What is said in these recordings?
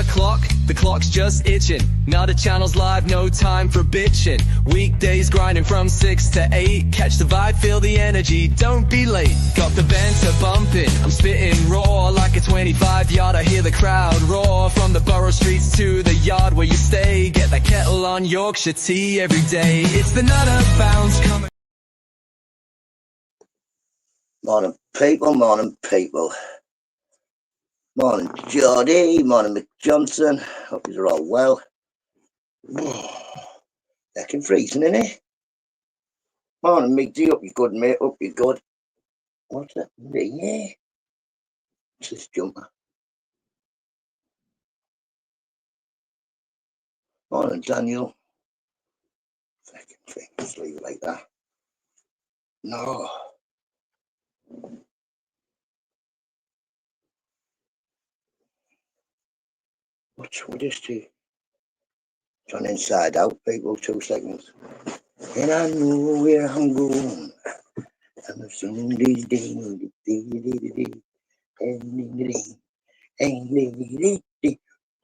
the clock's just itching. Not a channel's live, no time for bitching. Weekdays grinding from 6 to 8. Catch the vibe, feel the energy, don't be late. Got the banter bumping, I'm spitting raw like a 25-yard. I hear the crowd roar from the borough streets to the yard where you stay. Get that kettle on Yorkshire tea every day. It's the Nutter bounce coming. Morning people, morning people. Morning Geordie, morning Mick Johnson. Hope you're all well. Fucking freezing, innit? Morning Mick D, hope you're good, mate. Hope you're good. What's that? Yeah. What's this jumper? Morning Daniel. Fucking thing, just leave it like that. No. What's with this tea? It's on inside out, people, 2 seconds. And I know where I'm going. I'm singing these days.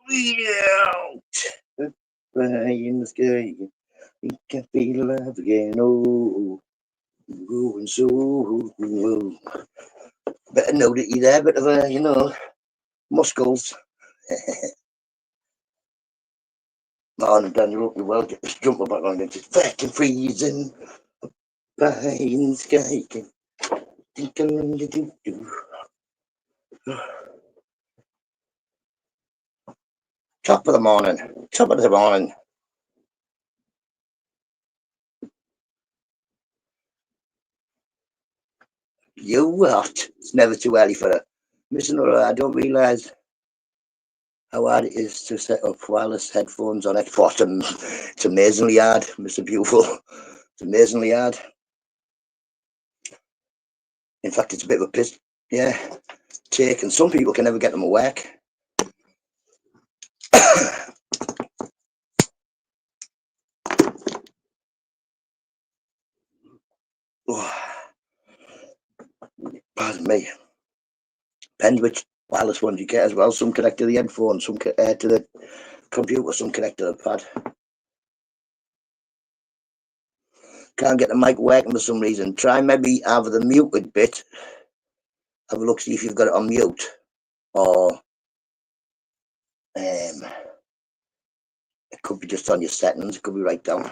Read out. Fly in the sky. We can feel alive again. Oh, going so low. Better know that you're there, bit of muscles. Morning, Daniel. Hope you're well. Get this jumper back on. It's fucking freezing. Fly in the sky. Think I'm going to do. Top of the morning. Top of the morning. You what? It's never too early for it. Listen, I don't realise how hard it is to set up wireless headphones on Xbox. It's amazingly hard, Mr. Beautiful. It's amazingly hard. In fact, it's a bit of a piss. Yeah, take, and some people can never get them to work. Pardon me. Depends which wireless ones you get as well. Some connect to the headphones, some to the computer, some connect to the pad. Can't get the mic working for some reason. Try maybe have the muted bit. Have a look, see if you've got it on mute. Or it could be just on your settings. It could be right down.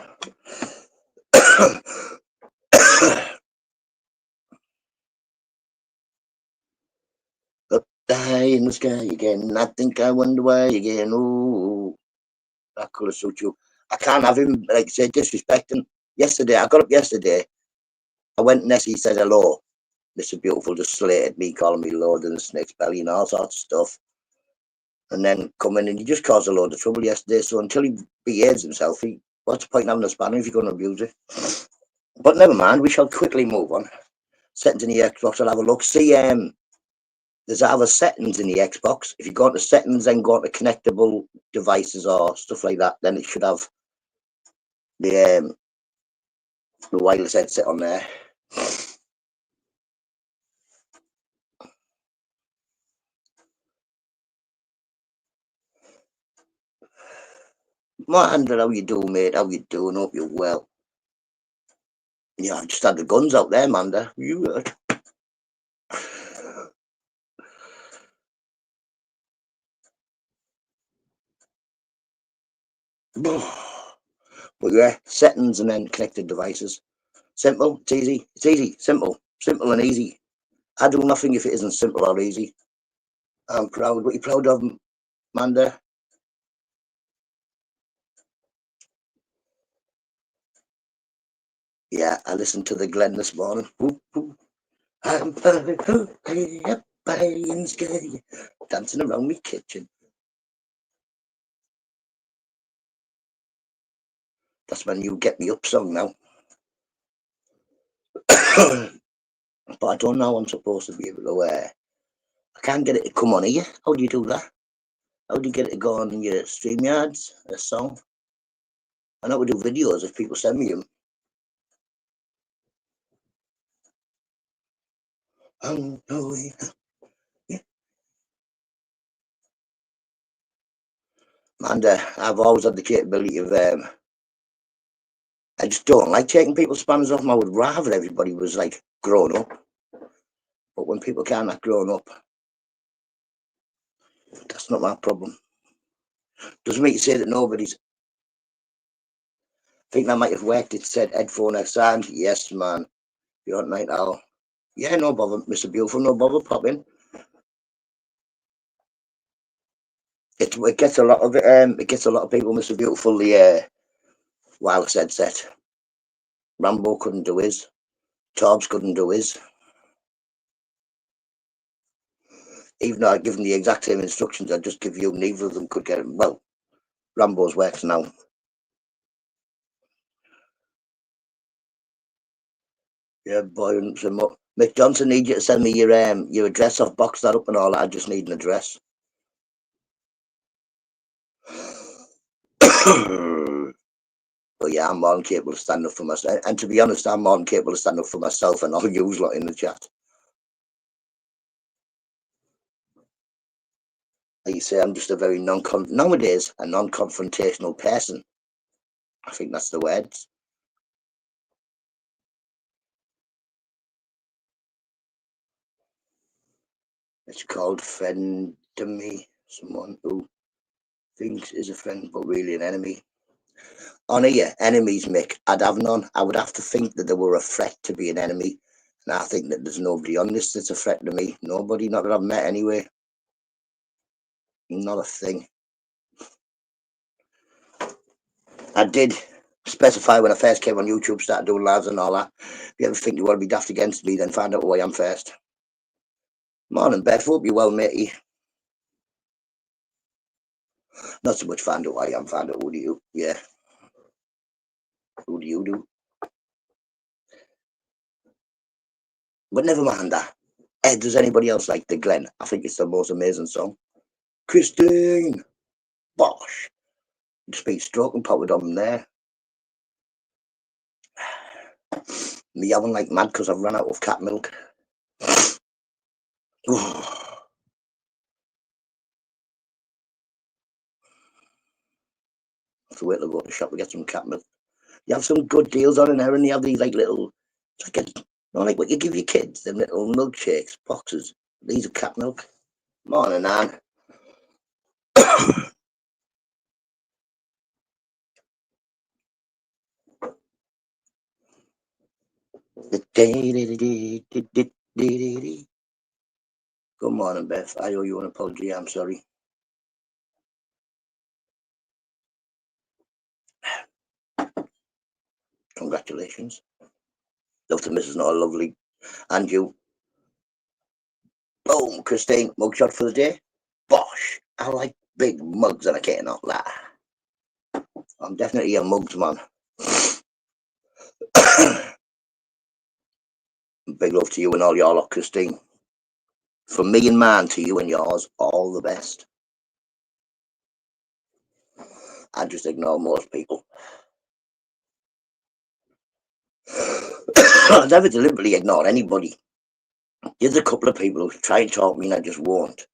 Up high in the sky again. I think I wonder why again. Oh, that could have suited you. I can't have him, like I said, disrespecting. Yesterday, I got up yesterday. I went and he said hello. Mr. Beautiful just slated me, calling me Lord in the Snake's Belly and all sorts of stuff. And then come in and he just caused a load of trouble yesterday. So until he behaves himself, what's the point in having a spanner if you're going to abuse it? But never mind, we shall quickly move on. Settings in the Xbox, I'll have a look. See, there's other settings in the Xbox. If you go into settings, then go into connectable devices or stuff like that, then it should have the wireless headset on there. Andrew, how you doing, mate? How you doing? Hope you're well. Yeah, I just had the guns out there, Manda. You heard. But yeah, settings and then connected devices. Simple, it's easy. It's easy, simple and easy. I do nothing if it isn't simple or easy. I'm proud. What are you proud of, Manda? Yeah, I listened to the Glen this morning. I'm dancing around my kitchen. That's my new Get Me Up song now. But I don't know how I'm supposed to be able to I can't get it to come on here. How do you do that? How do you get it to go on your StreamYards, a song? I know we do videos if people send me them. And I've always had the capability of, I just don't like taking people's spanners off them. I would rather everybody was like grown up. But when people can't act grown up, that's not my problem. Doesn't mean to say that nobody's. I think that might have worked. It said headphone assigned. Yes, man. You're on night owl. Yeah, no bother, Mr. Beautiful. No bother, pop in. It gets a lot of it gets a lot of people, Mr. Beautiful. The wireless headset. Rambo couldn't do his. Torbs couldn't do his. Even though I'd given the exact same instructions, I'd just give you. Neither of them could get it. Well, Rambo's works now. Yeah, boy. Mick Johnson need you to send me your address. I've boxed that up and all that. I just need an address. But yeah, I'm more than capable of standing up for myself. And to be honest, I'm more than capable of standing up for myself and all you lot in the chat. Like you say, I'm just a very nowadays a non-confrontational person. I think that's the word. It's called friend to me. Someone who thinks is a friend but really an enemy. On here, enemies, Mick, I'd have none. I would have to think that they were a threat to be an enemy. And I think that there's nobody on this that's a threat to me. Nobody, not that I've met anyway. Not a thing. I did specify when I first came on YouTube, started doing lives and all that. If you ever think you want to be daft against me, then find out who I am first. Morning, Beth. Hope you're well, matey. Not so much find out who I am, find out who do you. Yeah. Who do you do? But never mind that. Does anybody else like the Glen? I think it's the most amazing song. Christine! Bosh! Just been stroking powered on there. Me yelling like mad because I've run out of cat milk. So wait till I go to the shop to get some cat milk. You have some good deals on in there, and you have these like little, it's like like what you give your kids, them little milkshakes, boxes. These are cat milk. Morning, Anne. Good morning, Beth. I owe you an apology. I'm sorry. Congratulations. Love to Mrs. Not lovely. And you. Boom, Christine. Mugshot for the day. Bosh. I like big mugs and I can't not lie. I'm definitely a mugs man. Big love to you and all your lot, Christine. From me and mine to you and yours, all the best. I just ignore most people. I never deliberately ignore anybody. There's a couple of people who try and talk me and I just won't.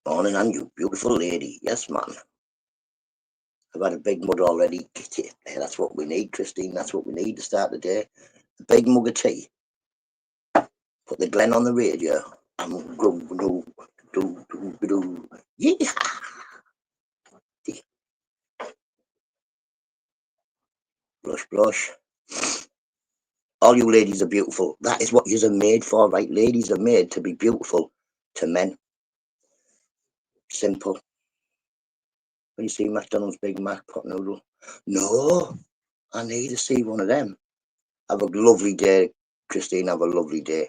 Morning, and you beautiful lady. Yes, man. I've had a big mug already. That's what we need, Christine. That's what we need to start the day. A big mug of tea. Put the Glen on the radio. Yeah. Blush, blush. All you ladies are beautiful. That is what yous are made for, right? Ladies are made to be beautiful to men. Simple. When you see McDonald's Big Mac pot noodle. No, I need to see one of them. Have a lovely day, Christine. Have a lovely day.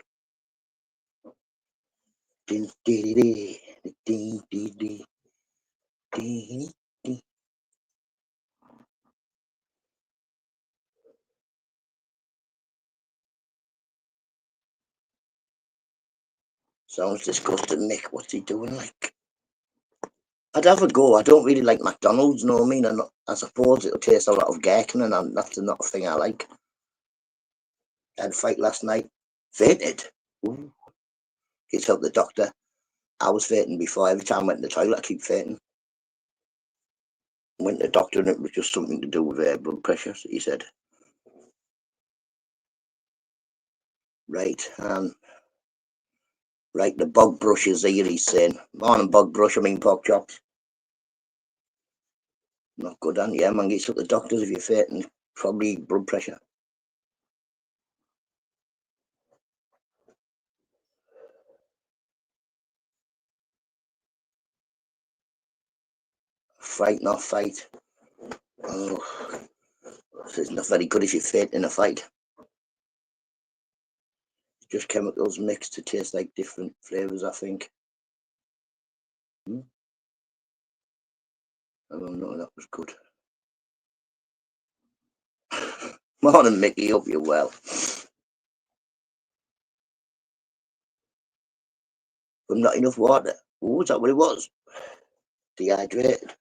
Sounds disgusting, Nick. What's he doing? Like, I'd have a go. I don't really like McDonald's, know what I mean? I suppose it'll taste a lot of gherkin, and that's not a thing I like. I had a fight last night. Fainted. Ooh. He's helped the doctor. I was fainting before. Every time I went in the toilet, I keep fainting. Went to the doctor and it was just something to do with blood pressure, so he said. Right, right, the bog brush is here, he's saying. Morning bog brush, I mean pork chops. Not good, and yeah, man, get to the doctors if you're fainting. Probably blood pressure. Fight, not fight. Oh, it's not very good if you faint in a fight. Just chemicals mixed to taste like different flavours, I think. I don't know, that was good. Morning, Mickey, hope you're well. But not enough water. Oh, is that what it was? Dehydrated.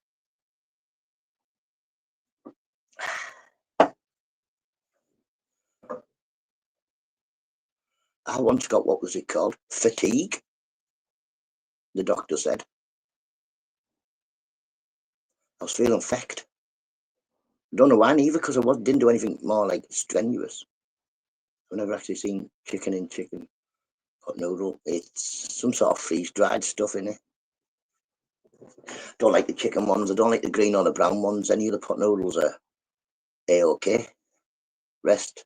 I once got, what was it called? Fatigue, the doctor said. I was feeling fecked. I don't know why, neither, because I didn't do anything more like strenuous. I've never actually seen chicken in chicken pot noodle. It's some sort of freeze-dried stuff in it. Don't like the chicken ones. I don't like the green or the brown ones. Any of the pot noodles are A-okay. Rest.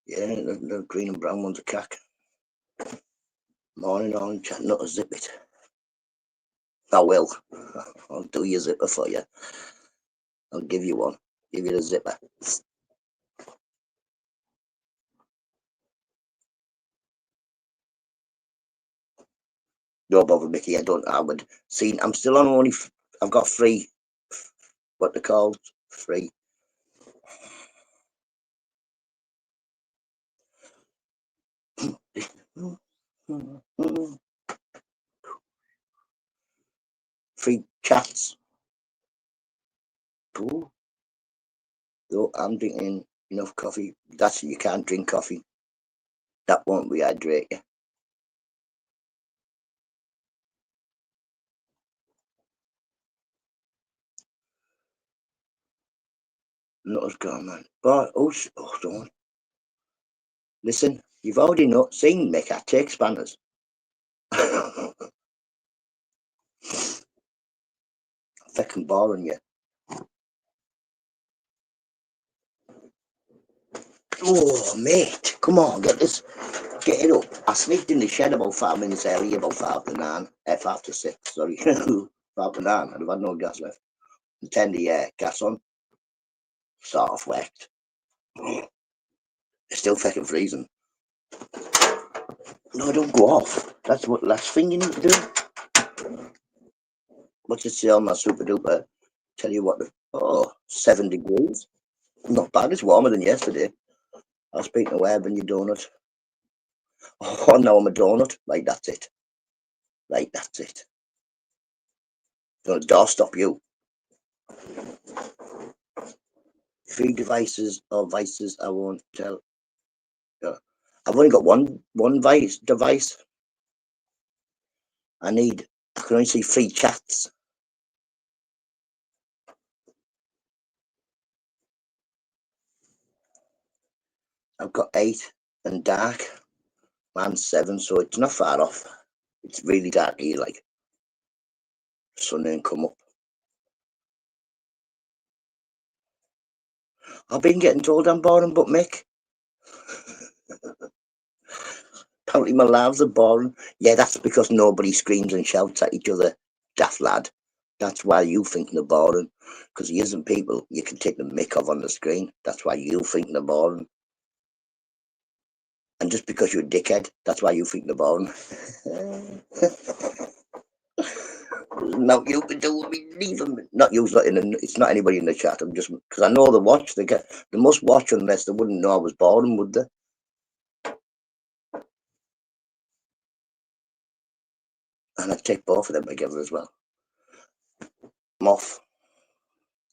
Yeah, the green and brown ones are cack. Morning, orange, not a zip it. I will. I'll do your zipper for you. I'll give you one. Give you the zipper. Don't bother, Mickey. I would see. I'm still on only. I've got free. What they're called? Free. Free chats. Ooh. No, I'm drinking enough coffee. That's it. You can't drink coffee. That won't rehydrate you. Not as gone, man. But don't. Listen, you've already not seen Mick. I take spanners. Fucking boring you. Oh, mate, come on, get it up. I sneaked in the shed about 5 minutes early, about 5 to 9, 5 to 6, sorry, 5 to 9, and I've had no gas left. And turn the gas on, sort of wet. It's still fucking freezing. No, don't go off. That's what last thing you need to do. What's it say on my super duper? Tell you what, 7 degrees. Not bad, it's warmer than yesterday. I was speaking to Web and your donut. Oh, now I'm a donut. Right, that's it. Right, that's it. Gonna doorstop you. 3 devices or vices, I won't tell. I've only got one device. I can only see 3 chats. I've got 8 and dark. Mine's 7, so it's not far off. It's really dark here, like sun ain't come up. I've been getting told I'm boring, but Mick, apparently my lives are boring. Yeah, that's because nobody screams and shouts at each other, daft lad. That's why you think they're boring, because he isn't people you can take the mick of on the screen. That's why you think they're boring. And just because you're a dickhead, that's why you think they're boring. No, you can do me. Leave them. Not use that it's not anybody in the chat. I'm just because I know they watch. They must watch unless they wouldn't know I was boring, would they? And I'd take both of them together as well. I'm off.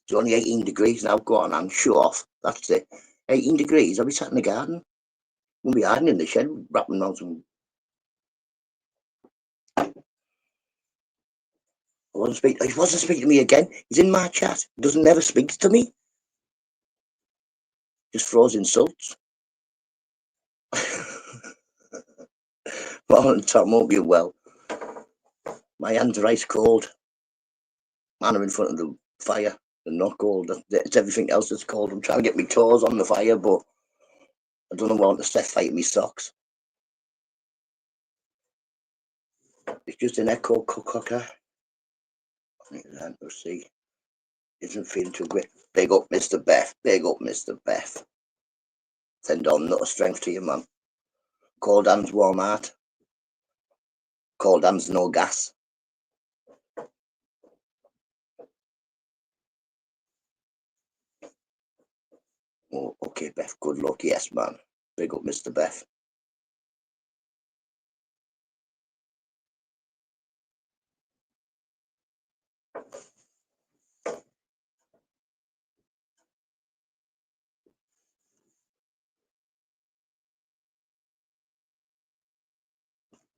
It's only 18 degrees now. Go on, I'm show off. That's it. 18 degrees. I'll be sat in the garden. We'll be hiding in the shed, wrapping around some. He wasn't speaking to me again. He's in my chat. He doesn't never speaks to me. Just throws insults. Morning, Tom. Hope you're well. My hands are ice cold. Man, I'm in front of the fire. They're not cold. It's everything else that's cold. I'm trying to get my toes on the fire, but I don't know what to set fight me socks. It's just an echo cooker. Let's see. Isn't feeling too great. Big up, Mr. Beth. Big up, Mr. Beth. Send on NUTTA strength to you, man. Cold hands, warm heart. Cold hands, no gas. Oh, okay, Beth. Good luck. Yes, man. Big up, Mr. Beth.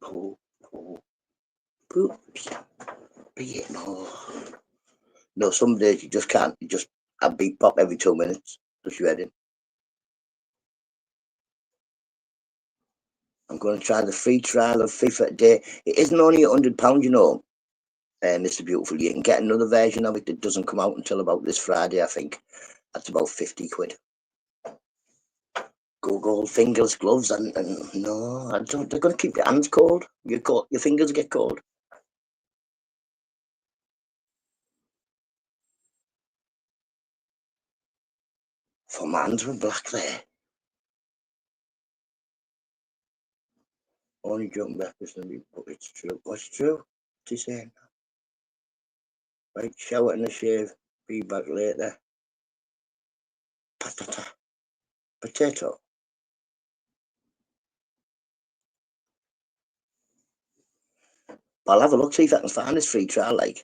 Oh, poops. No, some days you just can't. You just a beat pop every 2 minutes. Just ready. I'm going to try the free trial of FIFA today. It isn't only £100, you know. Mr. Beautiful. You can get another version of it that doesn't come out until about this Friday, I think. That's about 50 quid. Go gold fingers, gloves, and no, I don't. They're going to keep your hands cold. Your fingers get cold. For my hands were black there. Only joking breakfast and me, but it's true. What's true? What's he saying? Right, shower and a shave. Be back later. Patata. Potato. I'll have a look, see if I can find this free trial. Like,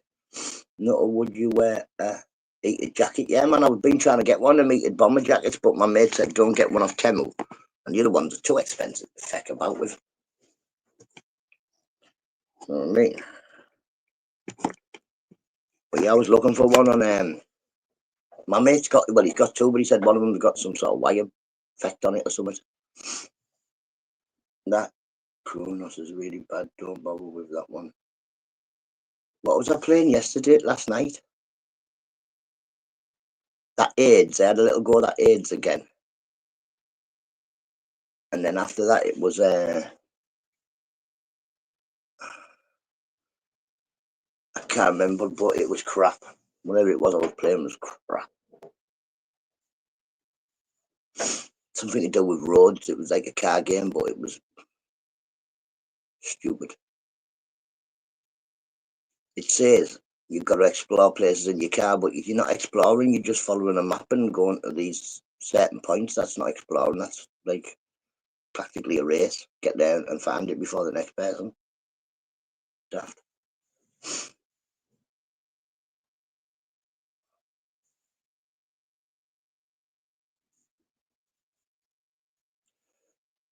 no, would you wear a heated jacket? Yeah, man, I've been trying to get one of them heated bomber jackets, but my mate said don't get one off Temu. And the other ones are too expensive to feck about with. You know what I mean? But yeah, I was looking for one on my mate's got, well, he's got two, but he said one of them's got some sort of wire effect on it or something. That Kronos is really bad. Don't bother with that one. What was I playing last night? That AIDS. I had a little go at that AIDS again. And then after that, it was I can't remember, but it was crap. Whatever it was I was playing was crap. Something to do with roads. It was like a car game, but it was stupid. It says you've got to explore places in your car, but if you're not exploring, you're just following a map and going to these certain points. That's not exploring. That's like practically a race. Get there and find it before the next person. Daft.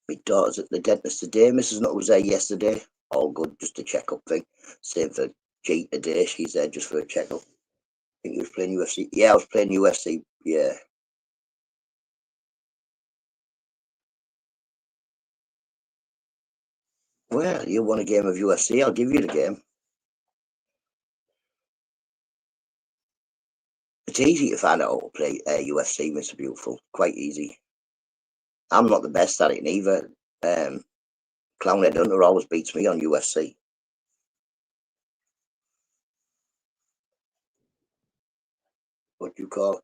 My daughter's at the dentist today. Mrs. Nutt was there yesterday. All good, just a check-up thing. Same for G today. She's there just for a check-up. I think he was playing UFC. Yeah, I was playing UFC. Yeah. Well, you want a game of UFC? I'll give you the game. It's easy to find out how to play UFC, Mr. Beautiful. Quite easy. I'm not the best at it neither. Clownhead Hunter always beats me on UFC. What do you call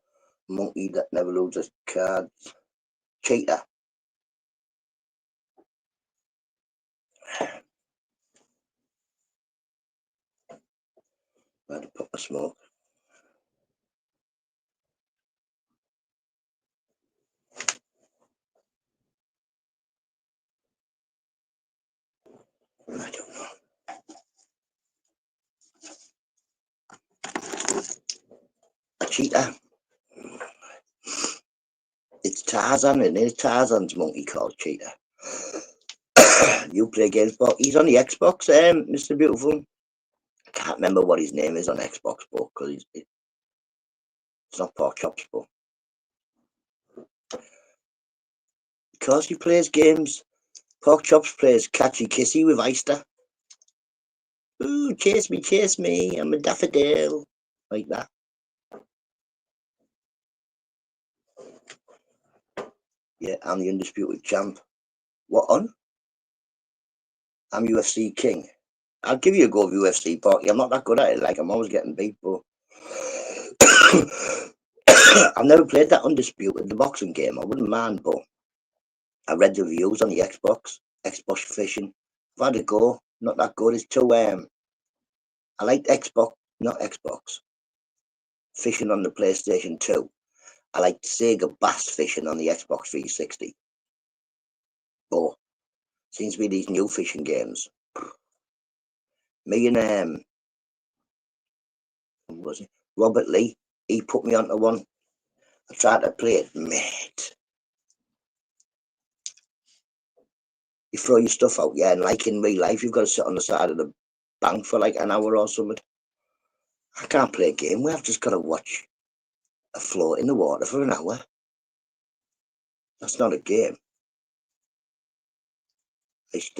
monkey that never loses cards? Cheater. I had to put my smoke. I don't know. A cheetah. It's Tarzan, and it's Tarzan's monkey called Cheetah. You play games, but he's on the Xbox, Mr. Beautiful. can't remember what his name is on Xbox, but because it's not Pork Chops, but because he plays games. Pork Chops plays Catchy Kissy with Oyster. Ooh, chase me, I'm a daffodil. Like that. Yeah, I'm the undisputed champ. What on? I'm UFC king. I'll give you a go of UFC, Porky. I'm not that good at it. Like, I'm always getting beat, but I've never played that undisputed, the boxing game. I wouldn't mind, but I read the reviews on the Xbox fishing. I've had a go. Not that good. It's too I like Xbox, not Xbox. Fishing on the PlayStation 2. I like Sega Bass fishing on the Xbox 360. But seems to be these new fishing games. Me and who was it? Robert Lee, he put me onto one. I tried to play it, mate. You throw your stuff out, yeah, and like in real life, you've got to sit on the side of the bank for like an hour or something. I can't play a game. I've just got to watch a float in the water for an hour. That's not a game. He's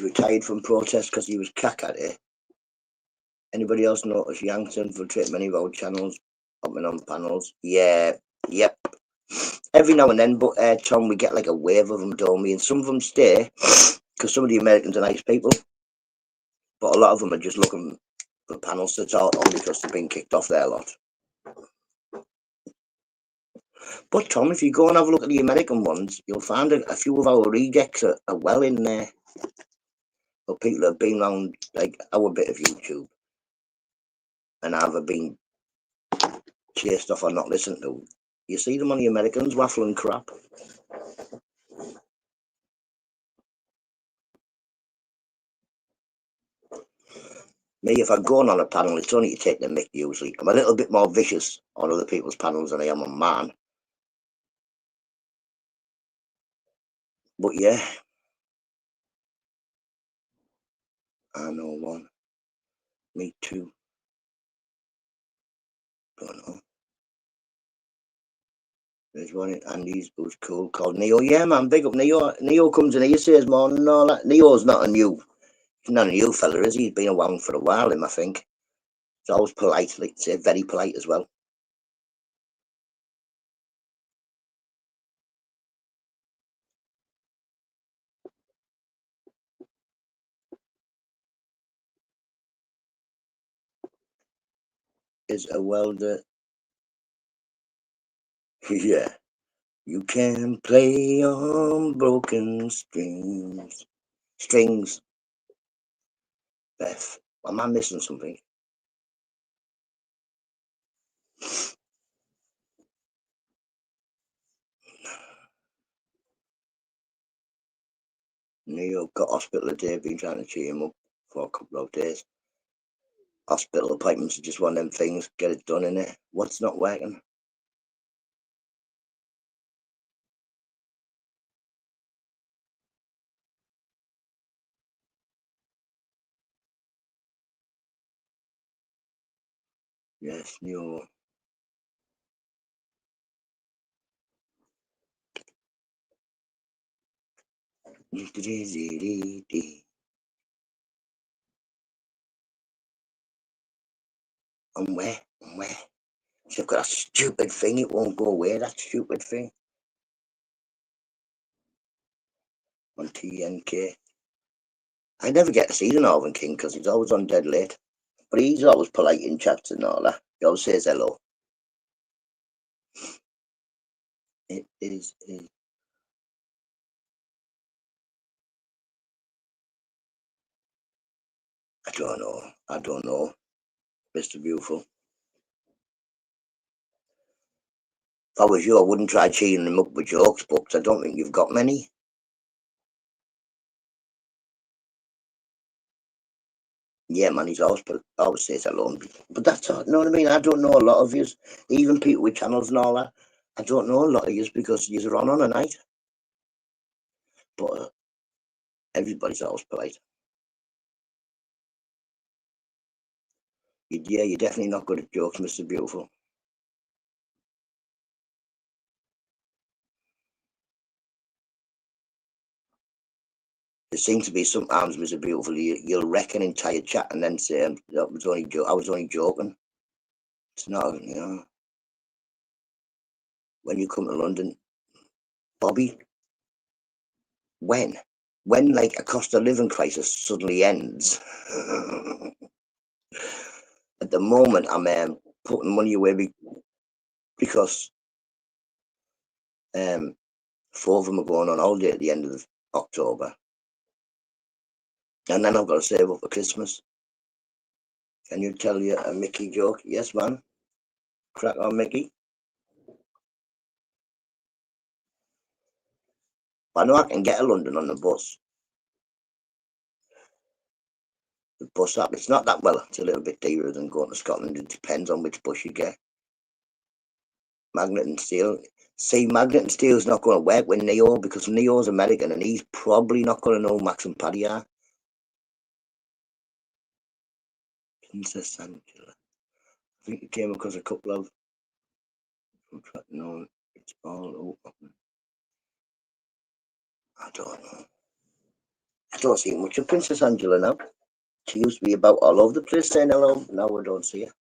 retired from protest because he was cack at it. Anybody else notice Yanks infiltrate many of our channels, popping on panels? Yeah, yep. Every now and then, but Tom, we get like a wave of them, don't we? And some of them stay because some of the Americans are nice people, but a lot of them are just looking for panels to talk on because they've been kicked off their lot. But Tom, if you go and have a look at the American ones, you'll find a few of our rejects are well in there. But people have been around like our bit of YouTube and either been chased off or not listened to. You see them on the Americans waffling crap. Me, if I go on a panel, it's only to take the mick usually. I'm a little bit more vicious on other people's panels than I am on mine. But yeah, I know one. Me too. Don't know. There's one in Andy's who's cool called Neo. Yeah, man, big up Neo. Neo comes in here, says more and all that. Neo's not a new fella, is he? He's been around for a while, him, I think. He's always polite, like say, very polite as well. Is a welder. Yeah. You can play on broken strings. Strings, Beth. Am I missing something? Neo got hospital today, been trying to cheer him up for a couple of days. Hospital appointments are just one of them things, get it done in it. What's not working? Yes, Neo. And where? So I've got a stupid thing, it won't go away, that stupid thing. On TNK. I never get to see the Northern King because he's always on dead late. But he's always polite in chats and all that. He always says hello. It is. I don't know. Mr. Beautiful. If I was you, I wouldn't try cheating him up with jokes, but I don't think you've got many. Yeah, man, he's always says hello. But that's all, you know what I mean? I don't know a lot of yous, even people with channels and all that. I don't know a lot of yous because yous are on a night. But Everybody's always polite. Yeah, you're definitely not good at jokes, Mr. Beautiful. There seems to be sometimes, Mr. Beautiful, you'll wreck an entire chat and then say, that was only I was only joking. It's not, when you come to London, Bobby, when? When, like, a cost of living crisis suddenly ends. At the moment, I'm putting money away because 4 of them are going on holiday at the end of October. And then I've got to save up for Christmas. Can you tell you a Mickey joke? Yes, man. Crack on, Mickey. I know I can get to London on the bus. The bus app, it's not that well. It's a little bit dearer than going to Scotland. It depends on which bus you get. Magnet and Steel. See, Magnet and Steel is not going to work with Neo because Neo's American and he's probably not going to know Max and Paddy are. Princess Angela. I think it came across a couple of. No, it's all open. I don't know. I don't see much of Princess Angela now. She used to be about all over the place saying hello. Now I don't see her.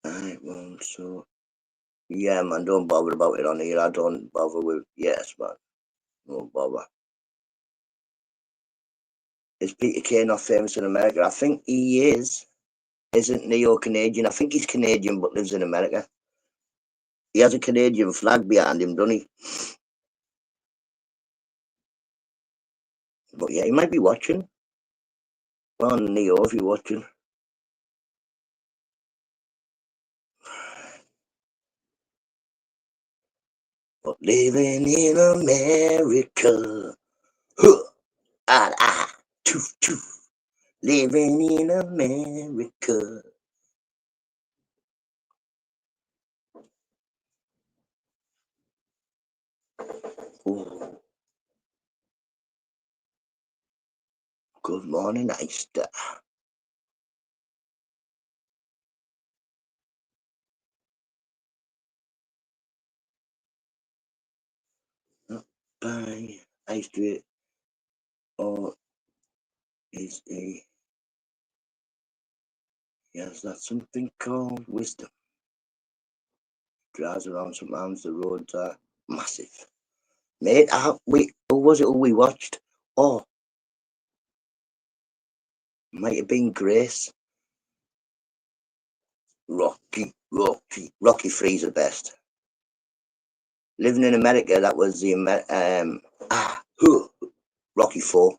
Right, well, so yeah, man, don't bother about it on here. I don't bother with yes, man. Don't bother. Is Peter Kay not famous in America? I think he is. Isn't Neo Canadian? I think he's Canadian but lives in America. He has a Canadian flag behind him, doesn't he? But yeah, he might be watching. Well, Neo, if you're watching. But living in America. Huh, toof, toof. Living in America. Oh, good morning, Easter. By Easter, or is a yes, that's something called wisdom. Drives around sometimes the roads are massive. Mate, who was it who we watched? Oh, might have been Grace. Rocky Three's the best. Living in America, that was the Rocky Four.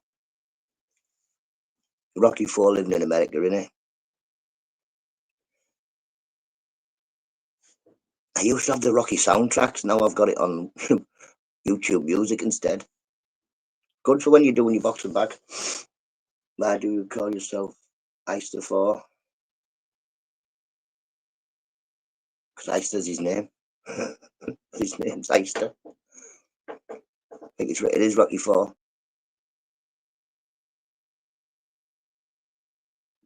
Rocky Four living in America, innit? I used to have the Rocky soundtracks. Now I've got it on YouTube Music instead. Good for when you're doing your boxing back. Why do you call yourself Easter for? Because Easter's his name. His name's Easter. I think it is Rocky Four.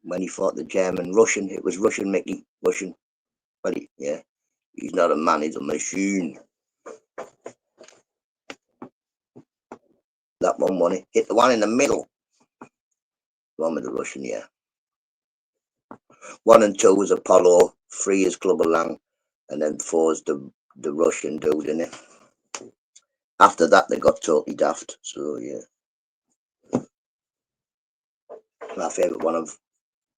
When he fought the German Russian, it was Russian Mickey. Russian. Well, yeah. He's not a man, he's a machine. That one won it. Hit the one in the middle. The one with the Russian, yeah. 1 and 2 was Apollo, 3 is Clubber Lang, and then 4 is the Russian dude in it. After that, they got totally daft. So yeah, my favorite one of.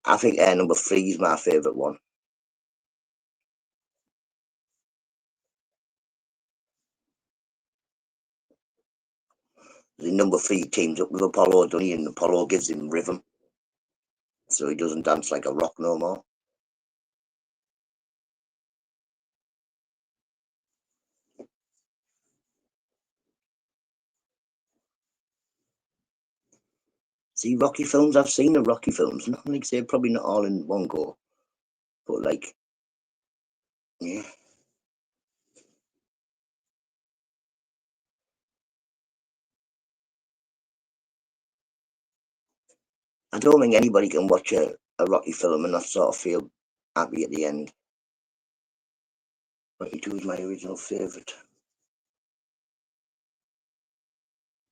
I think number 3 is my favorite one. The number 3 teams up with Apollo, doesn't he? And Apollo gives him rhythm, so he doesn't dance like a rock no more. See, Rocky films, I've seen the Rocky films. Not like say, probably not all in one go, but like, yeah. I don't think anybody can watch a Rocky film and not sort of feel happy at the end. Rocky 2 is my original favourite.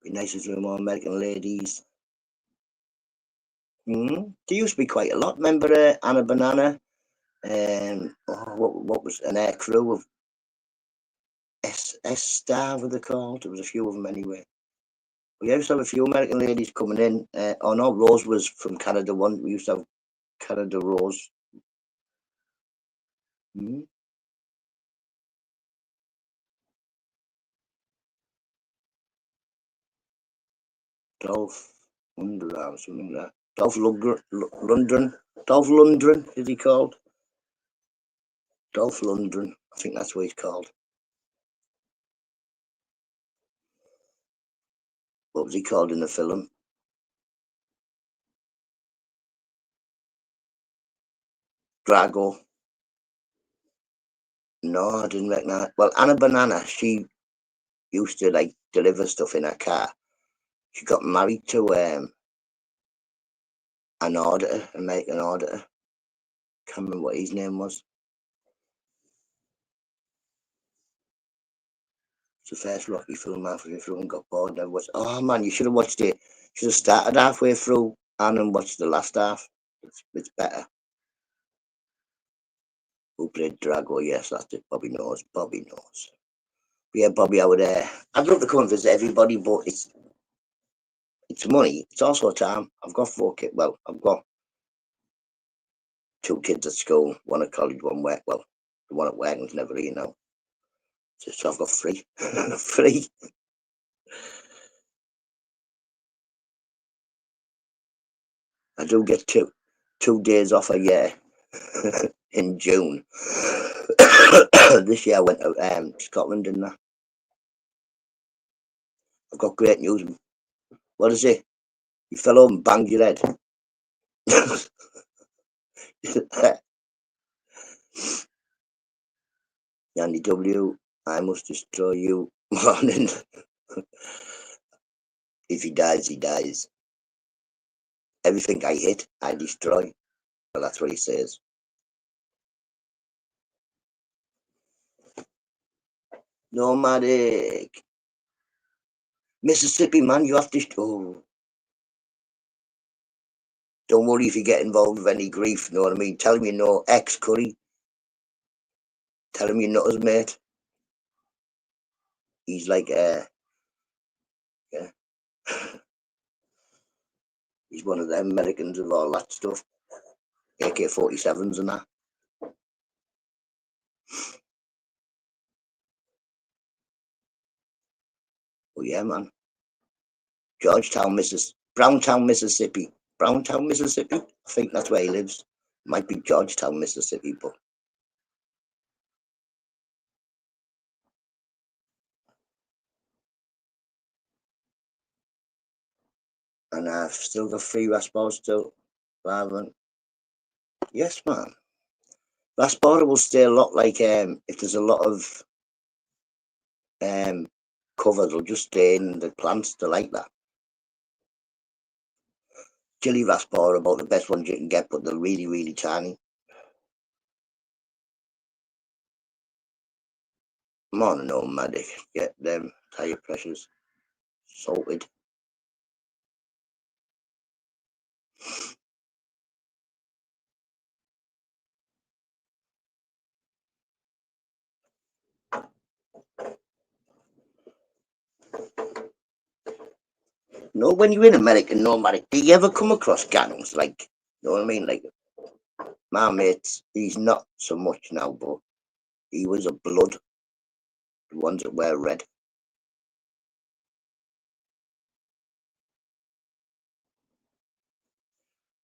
Be nice if there were more American ladies. There used to be quite a lot. Remember Anna Banana? What was an air crew of S Star? Were they called? There was a few of them anyway. We used to have a few American ladies coming in. Oh no, Rose was from Canada. One we used to have Canada Rose. Mm-hmm. Dolph Lundgren, something like that. Dolph Lundgren, is he called? Dolph Lundgren, I think that's what he's called. What was he called in the film? Drago. No, I didn't recognize. Well, Anna Banana, she used to like deliver stuff in her car. She got married to an auditor, American auditor. Can't remember what his name was. It's the first Rocky film halfway through and got bored. I was, oh man, you should have watched it. Should have started halfway through and then watched the last half. It's better. Who played Drago? Yes, that's it. Bobby knows. Bobby knows. But yeah, Bobby, I would. I'd love to come and visit everybody, but it's money. It's also time. I've got 4 kids. Well, I've got 2 kids at school. One at college, one work. Well, the one at work was never here now. So I've got 3. 3. I do get two days off a year in June. This year I went to Scotland, and I've got great news. What is it? You fell over and banged your head. Yandy W, I must destroy you. Morning. If he dies, he dies. Everything I hit, I destroy. Well, that's what he says. Nomadic. Mississippi, man, you have to. Oh, don't worry if you get involved with any grief, you know what I mean? Tell him you know ex Curry. Tell him you're not his mate. He's like, yeah, he's one of them Americans of all that stuff. AK-47s and that. Oh, yeah, man. Georgetown, Browntown, Mississippi. Browntown, Mississippi? I think that's where he lives. Might be Georgetown, Mississippi, but and I've still got 3 Raspos still. Yes, man. Raspora will stay a lot like if there's a lot of um cover, they'll just stay in the plants. They like that. Chili Raspora are about the best ones you can get, but they're really, really tiny. Morning, nomadic. Get them tire pressures sorted. No, when you're in America, nomadic, do you ever come across gangs? Like, you know what I mean? Like, my mate, he's not so much now, but he was a blood, the ones that wear red.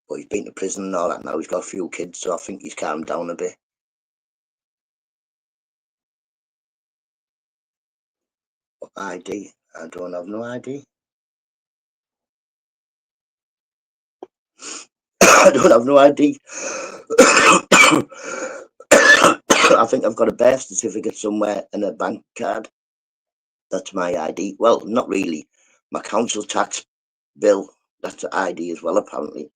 But he's been to prison and all that now. He's got a few kids, so I think he's calmed down a bit. But ID, I don't have no ID. I don't have no ID. I think I've got a birth certificate somewhere and a bank card. That's my ID. Well, not really. My council tax bill, that's the ID as well, apparently.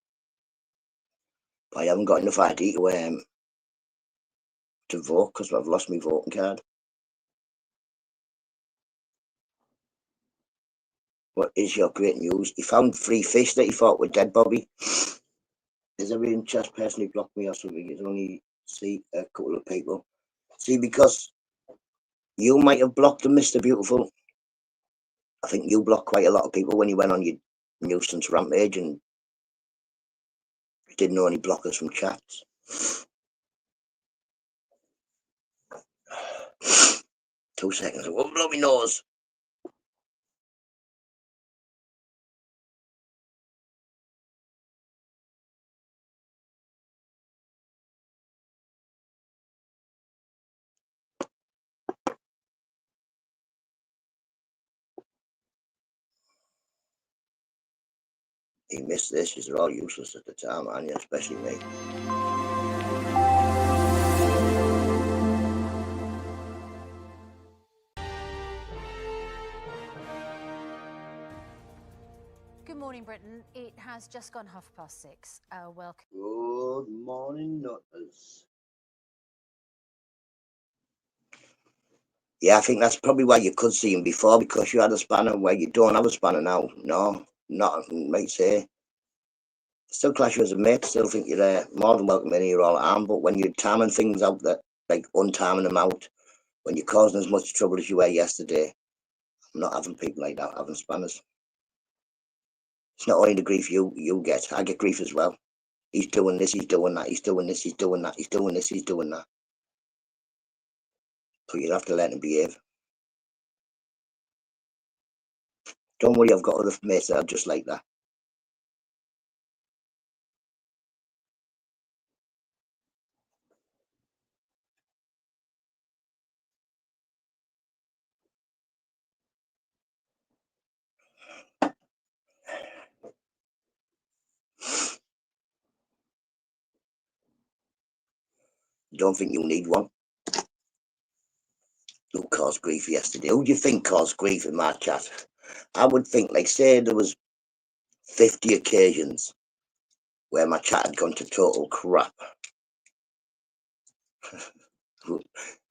But I haven't got enough ID to vote because I've lost my voting card. What is your great news? He found 3 fish that he thought were dead, Bobby. Is every interest person who blocked me or something? It's only see a couple of people. See, because you might have blocked them, Mr. Beautiful. I think you blocked quite a lot of people when you went on your nuisance rampage and didn't know any blockers from chats. 2 seconds. I won't blow my nose. He missed this. These are all useless at the time, aren't you? Especially me. Good morning, Britain. It has just gone 6:30. Welcome. Good morning, nutters. Yeah, I think that's probably why you could see him before, because you had a spanner where you don't have a spanner now. No, not, might say. Still class you as a mate, still think you're more than welcome in here all arm, but when you're timing things out, that like untiming them out, when you're causing as much trouble as you were yesterday, I'm not having people like that having spanners. It's not only the grief you get, I get grief as well. He's doing this, he's doing that, he's doing this, he's doing that, he's doing this, he's doing that. So you'll have to let him behave. Don't worry, I've got other mates that are just like that. Don't think you need one. Who caused grief yesterday? Who do you think caused grief in my chat? I would think, like, say there was 50 occasions where my chat had gone to total crap. who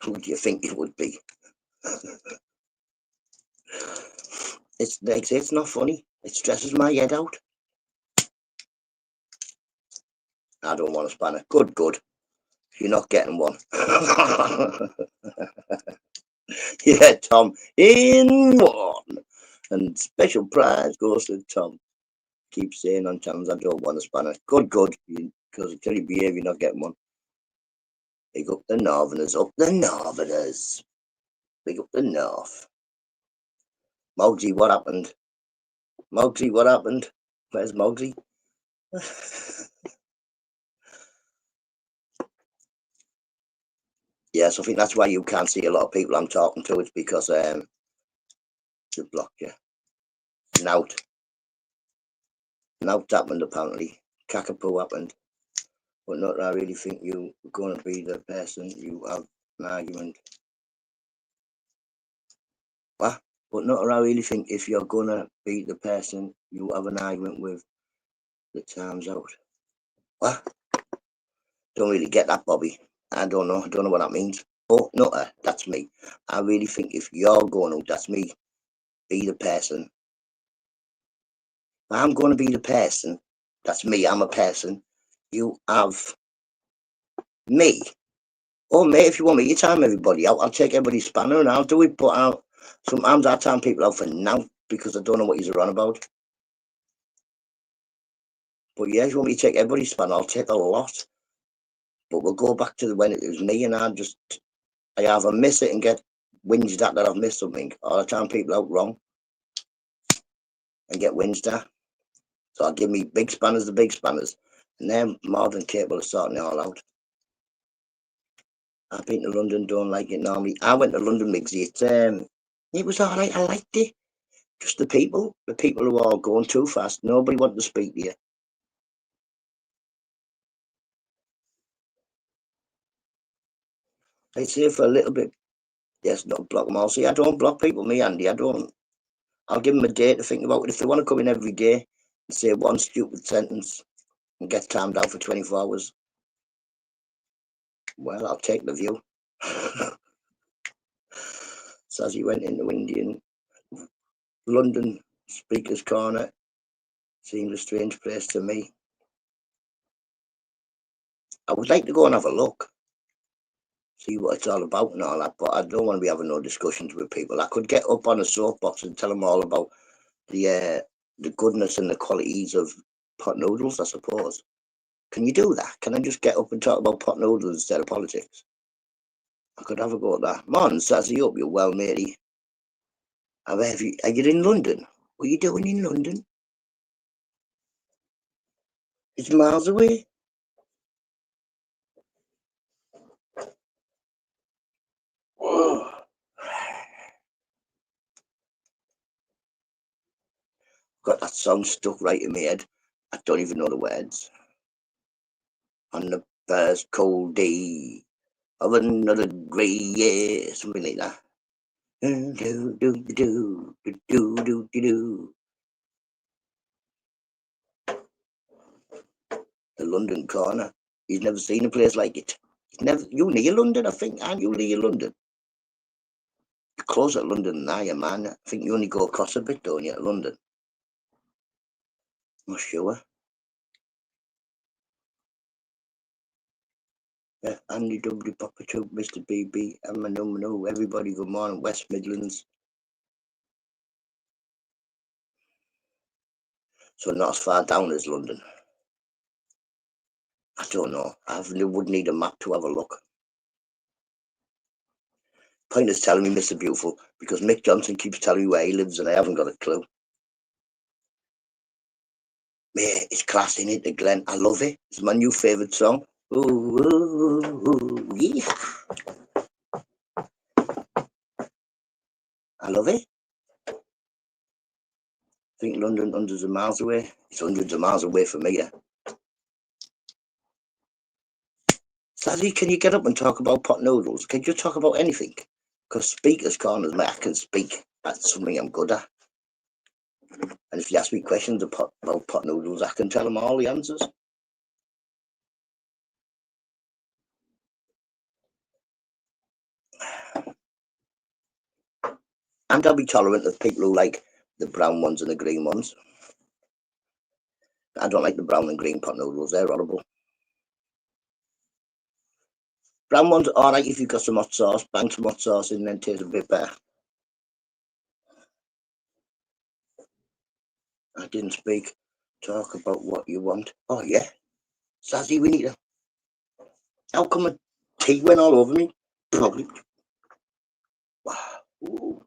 do you think it would be? It's like, say, it's not funny. It stresses my head out. I don't want a spanner. Good. You're not getting one. Yeah, Tom, in one. And special prize goes to Tom. Keep saying on channels, I don't want a spanner. Good. Because until you behave, you're not getting one. Big up the Northerners, up the Northerners. Big up the North. Mowgli, what happened? Mowgli, what happened? Where's Mowgli? Yes, I think that's why you can't see a lot of people I'm talking to. It's because they blocked you. Nout happened apparently. Cockapoo happened. But not that I really think you're going to be the person you have an argument. What? But not that I really think if you're going to be the person you have an argument with, the time's out. What? Don't really get that, Bobby. I don't know what that means. Oh, NUTTA, that's me. I really think if you're going to, that's me, be the person. If I'm going to be the person, that's me, I'm a person. You have me. Oh, mate, if you want me to time everybody out, I'll take everybody's spanner and I'll do it. But sometimes I time people out for now because I don't know what you're on about. But yeah, if you want me to take everybody's spanner, I'll take a lot. But we'll go back to when it was me and I either miss it and get whinged at that I've missed something, or I time people out wrong and get whinged at. So I'll give me big spanners, the big spanners, and they're more than capable of sorting it all out. I've been to London, don't like it normally. I went to London, Migsy. It was all right. I liked it. Just the people who are all going too fast. Nobody wanted to speak to you. They say for a little bit. Yes, not block them all. See, I don't block people, me, Andy. I don't. I'll give them a day to think about it. If they want to come in every day and say one stupid sentence and get timed out for 24 hours, well, I'll take the view. So as he went into Indian London Speaker's Corner, seemed a strange place to me. I would like to go and have a look, see what it's all about and all that, but I don't want to be having no discussions with people. I could get up on a soapbox and tell them all about the goodness and the qualities of pot noodles, I suppose. Can you do that? Can I just get up and talk about pot noodles instead of politics? I could have a go at that. Morning, Sassy, up, you're well, matey. Are you in London? What are you doing in London? It's miles away. Got that song stuck right in my head. I don't even know the words. On the first cold day of another grey year, something like that. Do do do do do do do do. The London corner. He's never seen a place like it. You near London, I think, aren't you near London? You're closer to London than I am, man. I think you only go across a bit, don't you, to London? Not sure. Yeah, Andy W. Papa Chuck, Mr. BB, Manu, everybody, good morning, West Midlands. So not as far down as London. I don't know. I would need a map to have a look. Point is telling me Mr. Beautiful because Mick Johnson keeps telling me where he lives and I haven't got a clue. Mate, it's class in it, the Glen. I love it. It's my new favourite song. Ooh, ooh, ooh, yeah. I love it. I think London hundreds of miles away. It's hundreds of miles away from me. Yeah. Sazzy, can you get up and talk about pot noodles? Can you talk about anything? Because Speaker's Corner's mate, I can speak. That's something I'm good at. And if you ask me questions about pot noodles, I can tell them all the answers. And I'll be tolerant of people who like the brown ones and the green ones. I don't like the brown and green pot noodles. They're horrible. Brown ones are alright if you've got some hot sauce. Bang some hot sauce in and then taste a bit better. I didn't speak. Talk about what you want. Oh, yeah. Sazzy, we need a... How come a tea went all over me? Probably. Wow. Ooh.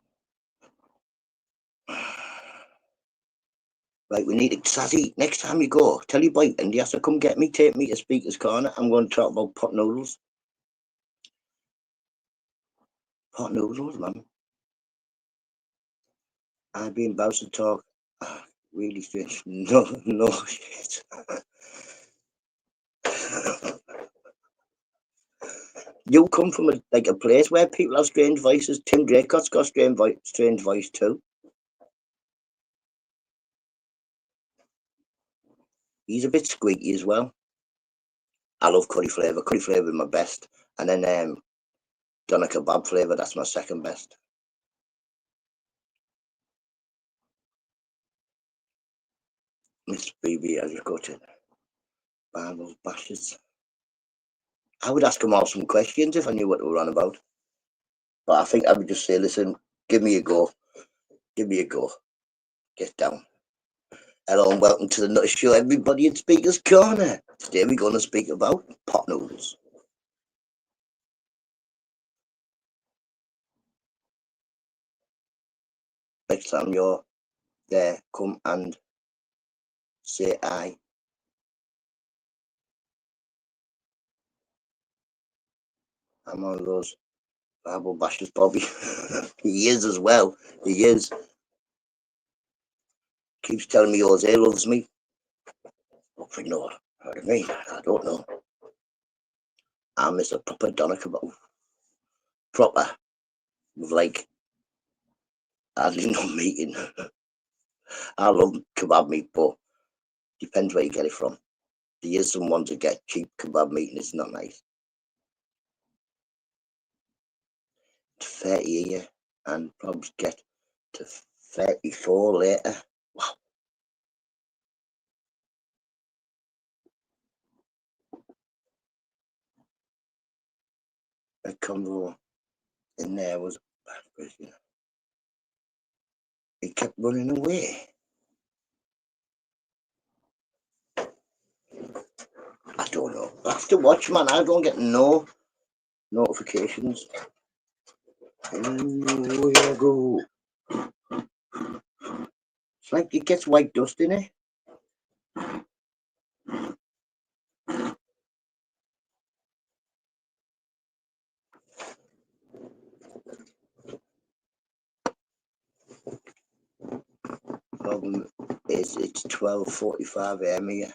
Right, we need it. Sazzy, next time you go, tell your boyfriend he has to come get me, take me to Speaker's Corner. I'm going to talk about pot noodles. Pot noodles, man. I've been about to talk. Really strange. No shit. You come from a place where people have strange voices. Tim Draycott's got strange voice too. He's a bit squeaky as well. I love curry flavour. Curry flavour is my best. And then doner kebab flavour, that's my second best. Mr. BB, I just go to Bibles, bashes. I would ask them all some questions if I knew what they were on about. But I think I would just say, listen, give me a go. Give me a go. Get down. Hello and welcome to the NUTTA Show, everybody at Speaker's Corner. Today we're going to speak about pot noodles. Next time you're there, come and say aye. I'm one of those Bible bashers, Bobby. He is as well. He is. Keeps telling me Jose loves me. I know what I mean. I don't know. I miss a proper doner kebab. proper, with like hardly no meat in. I love kebab meat, but depends where you get it from. There is some ones that get cheap kebab meat and it's not nice. 30 a year and probably get to 34 later. Wow. A combo in there was, he kept running away. I don't know. I have to watch, man. I don't get no notifications. Where you go? It's like it gets white dust in it. Problem is, it's 12:45 a.m. here.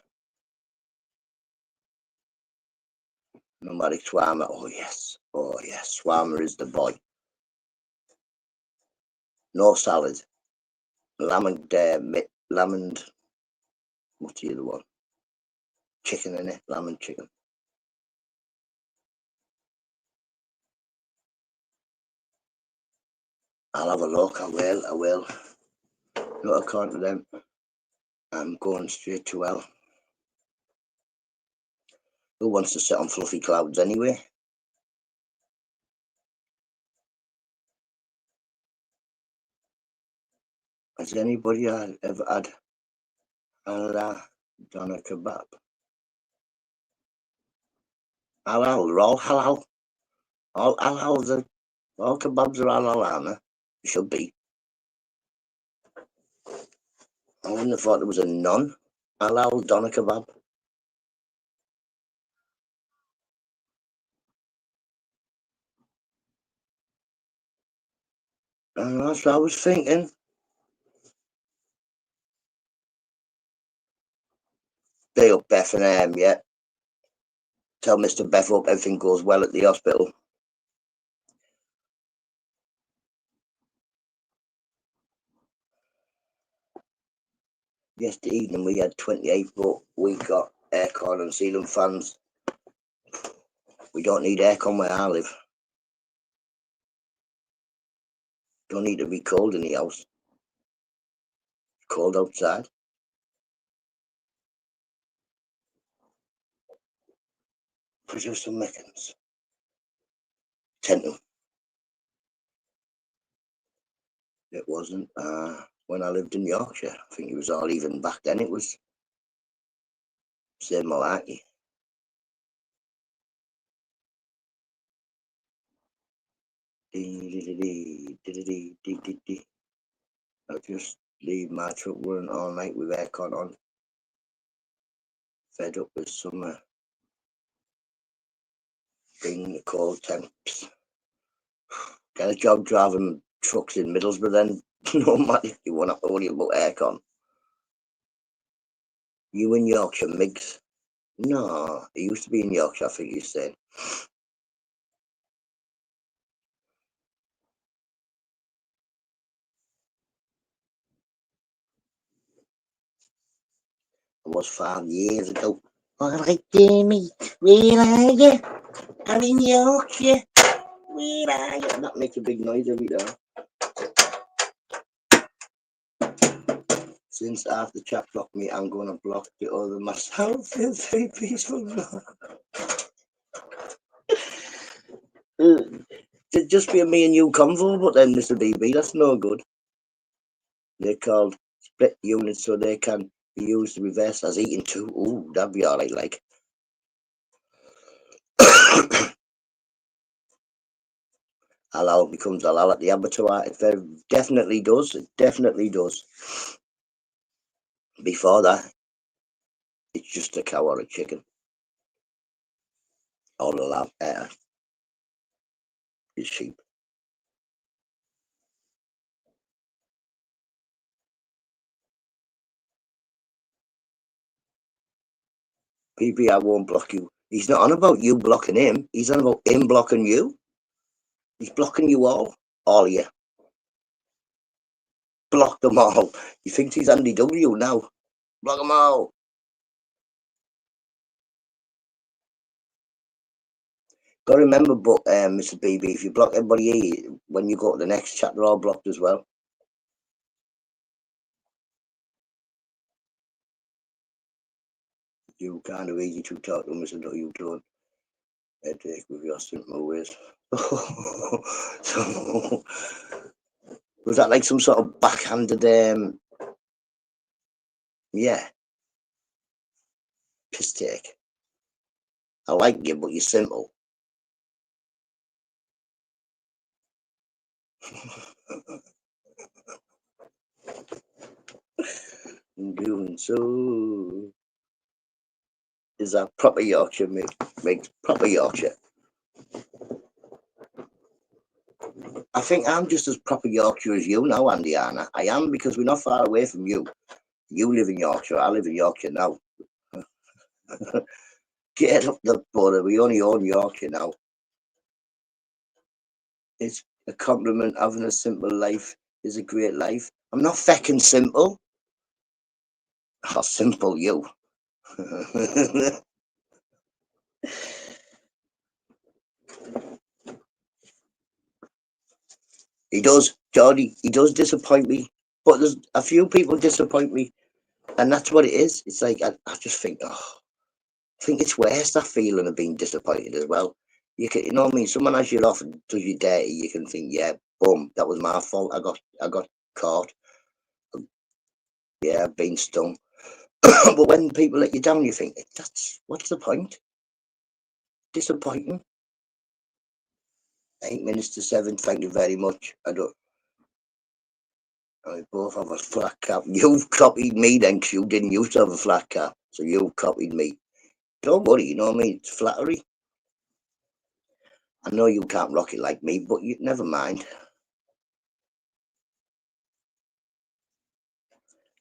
Nomadic Swarmer. Oh yes, Swarmer is the boy. No salad. Lamb and what's the other one? Chicken in it. Lamb and chicken. I'll have a look. I will. Not according to them. I'm going straight to hell. Who wants to sit on fluffy clouds anyway? Has anybody ever had halal doner kebab? Halal, they're all halal. All halal, all kebabs are halal, aren't they? They should be. I wouldn't have thought there was a non-halal doner kebab. And that's what I was thinking. Stay up, Beth, and yeah. Tell Mr. Beth hope everything goes well at the hospital. Yesterday evening we had 28, but we got aircon and ceiling fans. We don't need aircon where I live. Don't need to be cold in the house. It's cold outside. Produce some Mickens. Tend to. It wasn't. When I lived in Yorkshire, I think it was all even back then. It was same malarkey. I'll just leave my truck running all night with aircon on. Fed up with summer. Bring the cold temps. Get a job driving trucks in Middlesbrough then. No matter if you want to worry about aircon. You in Yorkshire, Migs? No, he used to be in Yorkshire, I think you said. It was 5 years ago. Alright, Jamie, where are you? I'm in Yorkshire. Where are you? That makes a big noise every time. Since after the chap blocked me, I'm going to block the other myself. It's very peaceful. It'd just be me and you convo, but then Mr. BB, that's no good. They're called split units, so they can be used to reverse as eating too. Ooh, that'd be alright, like. Halal becomes halal at the abattoir. It definitely does. It definitely does. Before that, it's just a cow or a chicken. All the lamb is sheep. PPR won't block you. He's not on about you blocking him. He's on about him blocking you. He's blocking you all of you. Block them all. He thinks he's Andy W now. Block them all. Got to remember, but Mr. BB, if you block everybody here, when you go to the next chat, they're all blocked as well. You kind of easy to talk to, Mr. No, you don't. Headache with your simple ways. So, was that like some sort of backhanded, yeah, piss take? I like you, but you're simple. Doing so. Is that proper Yorkshire, mate? Proper Yorkshire. I think I'm just as proper Yorkshire as you now, Andy Anna. I am, because we're not far away from you. You live in Yorkshire, I live in Yorkshire now. Get up the border, we only own Yorkshire now. It's a compliment. Having a simple life is a great life. I'm not fecking simple. How simple you. He does, Geordie, he does disappoint me. But there's a few people disappoint me. And that's what it is. It's like, I just think, oh, I think it's worse, that feeling of being disappointed as well. You can, you know what I mean? Someone has you off and does you dirty, you can think, yeah, boom, that was my fault. I got caught. Yeah, I've been stung. But when people let you down, you think, what's the point? Disappointing. 8 minutes to 7. Thank you very much. I both have a flat cap. You've copied me then, because you didn't used to have a flat cap, so you've copied me. Don't worry, you know what I mean? It's flattery. I know you can't rock it like me, but you never mind.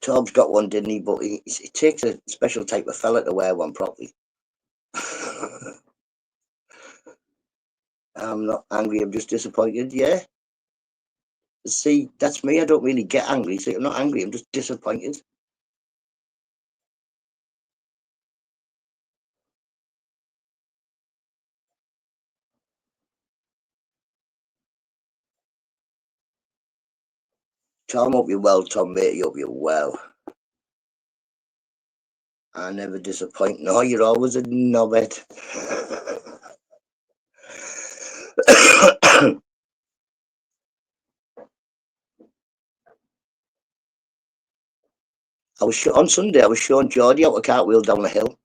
Tom's got one, didn't he? But it takes a special type of fella to wear one properly. I'm not angry, I'm just disappointed, yeah. See, that's me, I don't really get angry. See, I'm not angry, I'm just disappointed. Tom, hope you're well, Tom, mate, hope you're well. I never disappoint. No, you're always a knobhead. On Sunday, I was showing Geordie how to cartwheel down a hill.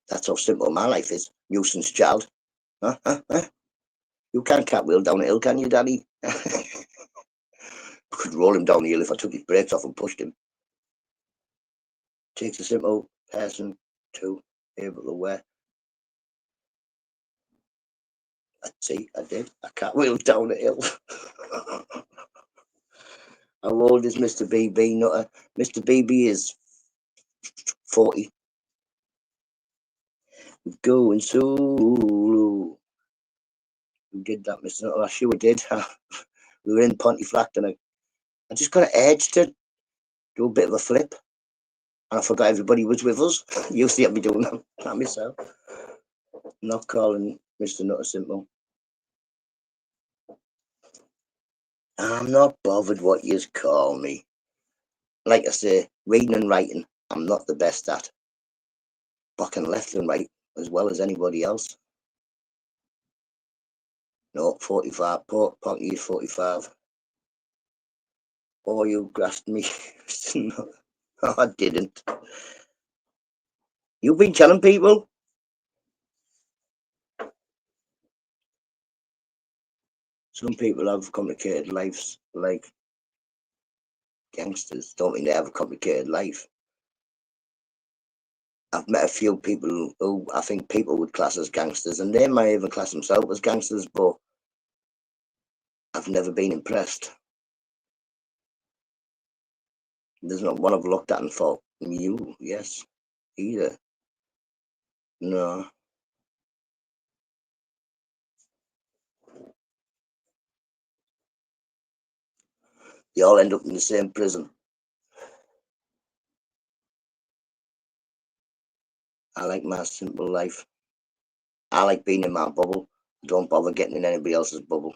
That's how simple my life is. Nuisance child. Huh? You can't cartwheel down a hill, can you, Daddy? I could roll him down the hill if I took his brakes off and pushed him. Takes a simple person to be able to wear. See, I did. I cartwheel down a hill. How old is Mr. BB? Nutter? Mr. BB is 40. Going solo. We did that, Mr. Nutter. I sure we did. We were in Pontefract and I just got an edge to do a bit of a flip. And I forgot everybody was with us. Used to have me doing that myself. Not calling Mr. Nutter simple. I'm not bothered what you call me. Like I say, reading and writing, I'm not the best at. But I can left and right as well as anybody else. No, 45. Pocky is 45. Oh, you grasped me. No, I didn't. You've been telling people. Some people have complicated lives, like gangsters. Don't think they have a complicated life. I've met a few people who I think people would class as gangsters, and they may even class themselves as gangsters, but I've never been impressed. There's not one I've looked at and thought, you, yes, either. No. They all end up in the same prison. I like my simple life. I like being in my bubble. Don't bother getting in anybody else's bubble.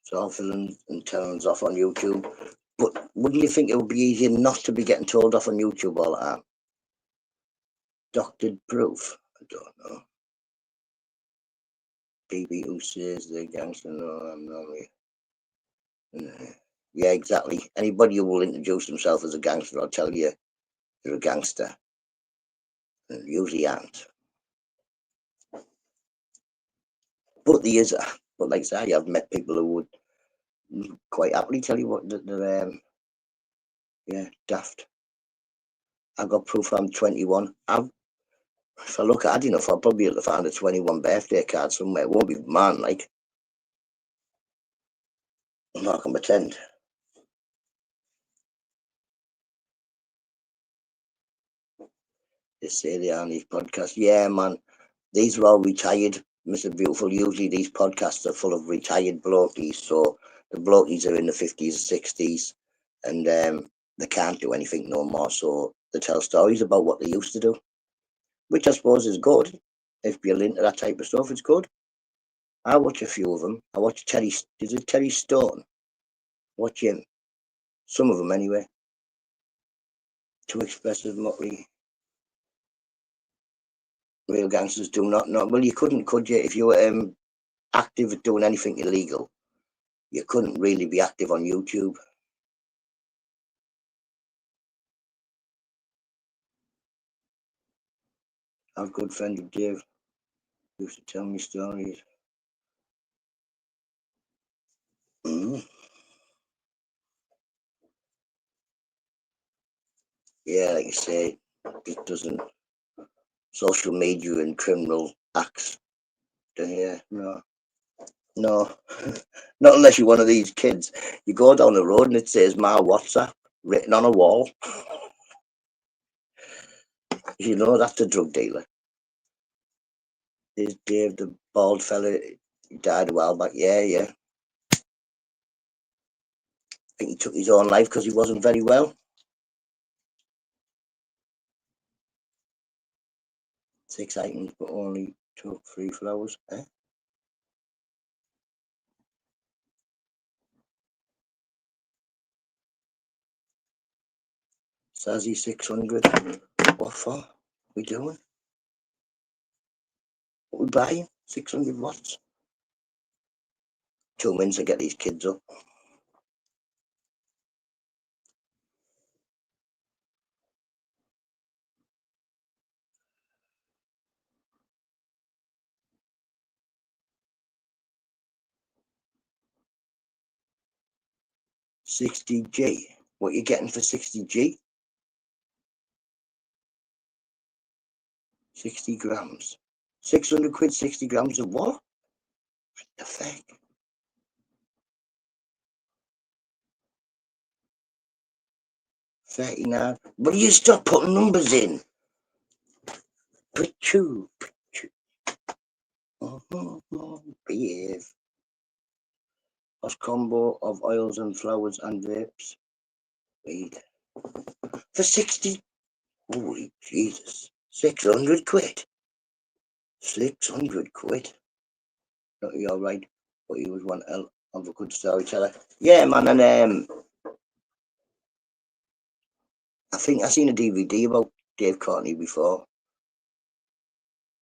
So I'll filling and telling us off on YouTube. But wouldn't you think it would be easier not to be getting told off on YouTube all the time? Doctored proof? I don't know. BB who says they're gangster? No, I'm not really. Yeah, exactly. Anybody who will introduce themselves as a gangster, I'll tell you, they're a gangster. And usually aren't. But there is, but like I say, I've met people who would quite happily tell you what they're, yeah, daft. I've got proof I'm 21. If I look hard enough, I'll probably be able to find a 21 birthday card somewhere. It won't be mine, like. I'm not going to pretend. They say they are on these podcasts. Yeah, man. These are all retired, Mr. Beautiful. Usually these podcasts are full of retired blokies. So the blokies are in the 50s, 60s, and they can't do anything no more. So they tell stories about what they used to do, which I suppose is good. If you're into that type of stuff, it's good. I watch a few of them. I watch Terry. Is it Terry Stone? Watch him. Some of them anyway. Too expressive, Motley. Real gangsters do not know. Well, you couldn't, could you? If you were active at doing anything illegal, you couldn't really be active on YouTube. Our good friend Dave used to tell me stories. Yeah, like you say, it doesn't. Social media and criminal acts. Yeah, no. No, not unless you're one of these kids. You go down the road and it says my WhatsApp written on a wall. You know that's a drug dealer. Is Dave the bald fella? He died a while back. Yeah, yeah. I think he took his own life because he wasn't very well. 6 items, but only took 3 flowers. Eh? Sazzy 600. What for? What we doing? What we buying? 600 watts. 2 minutes to get these kids up. $60G. What you getting for $60G? 60 grams. 600 quid, 60 grams of what? What the fuck? 39. Will you stop putting numbers in? Pachoo, pachoo. Behave. What's combo of oils and flowers and vapes? Weed. For 60. Holy Jesus. 600 quid. 600 quid. No, you're right. But he was one hell of a good storyteller. Yeah, man, and I think I seen a DVD about Dave Courtney before.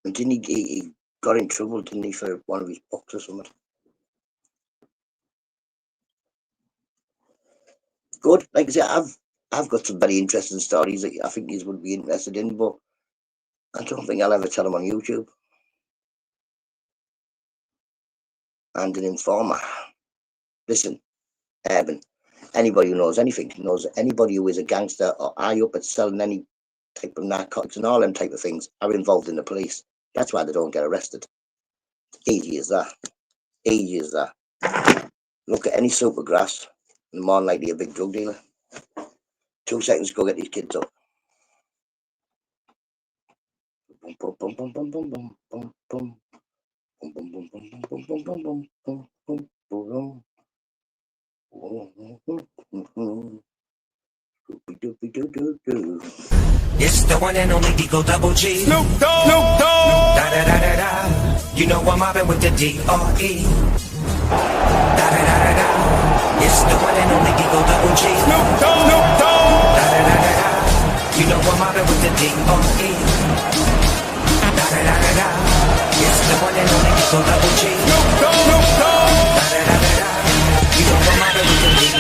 And didn't he got in trouble, didn't he, for one of his books or something? Good. Like I said, I've got some very interesting stories that I think you would be interested in, but I don't think I'll ever tell them on YouTube. And an informer. Listen, Urban, anybody who knows anything, knows anybody who is a gangster or high up at selling any type of narcotics and all them type of things are involved in the police. That's why they don't get arrested. Easy as that. Easy as that. Look at any supergrass, and more than likely a big drug dealer. 2 seconds, go get these kids up. Boom, boom, boom, boom, boom, boom, boom, boom, boom. Boom, boom, boom, boom, boom, boom, boom, boom, boom, boom, boom, boom. It's the one and only Eagle Double G. Snoop Dogg. Snoop Dogg. Da da da da da. You know I'm mobbing with the D.R.E. Da da da da da. It's the one and only Eagle Double G. Snoop Dogg. Snoop Dogg. Da da da da da. You know I'm mobbing with the D.R.E. Da da da da da. It's the one and only Eagle Double G. Snoop Dogg. Snoop Dogg. Da da da da da. You know I'm mobbing with the D.R.E.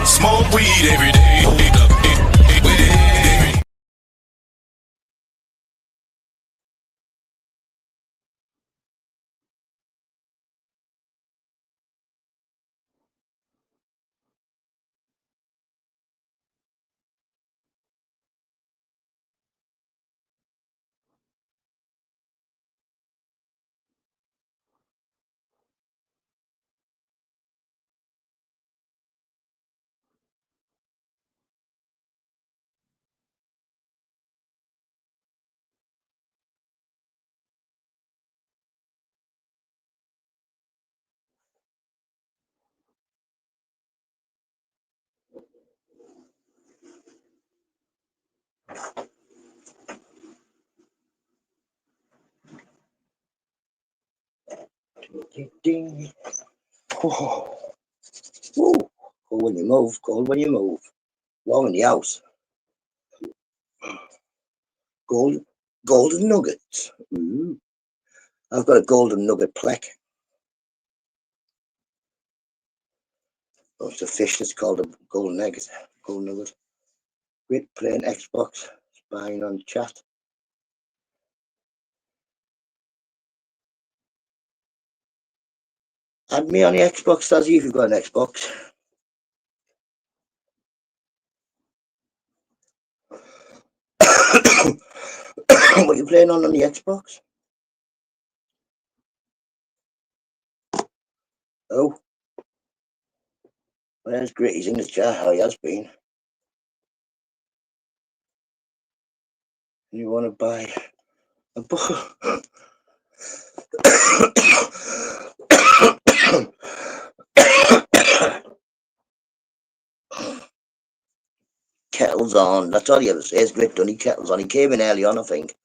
Smoke weed every day. Oh. Ooh. Cold when you move, cold when you move. Warm in the house. Golden nuggets. Ooh. I've got a golden nugget plaque. Oh, it's a fish that's called a golden nugget. Golden nugget. Quit playing Xbox. Spying on chat. Add me on the Xbox, Stazzy, if you've got an Xbox. What are you playing on the Xbox? Oh. Well, that's great. He's in the chat, how he has been. You want to buy a book? Kettle's on. That's all he ever says. Great Dunny, kettle's on. He came in early on, I think.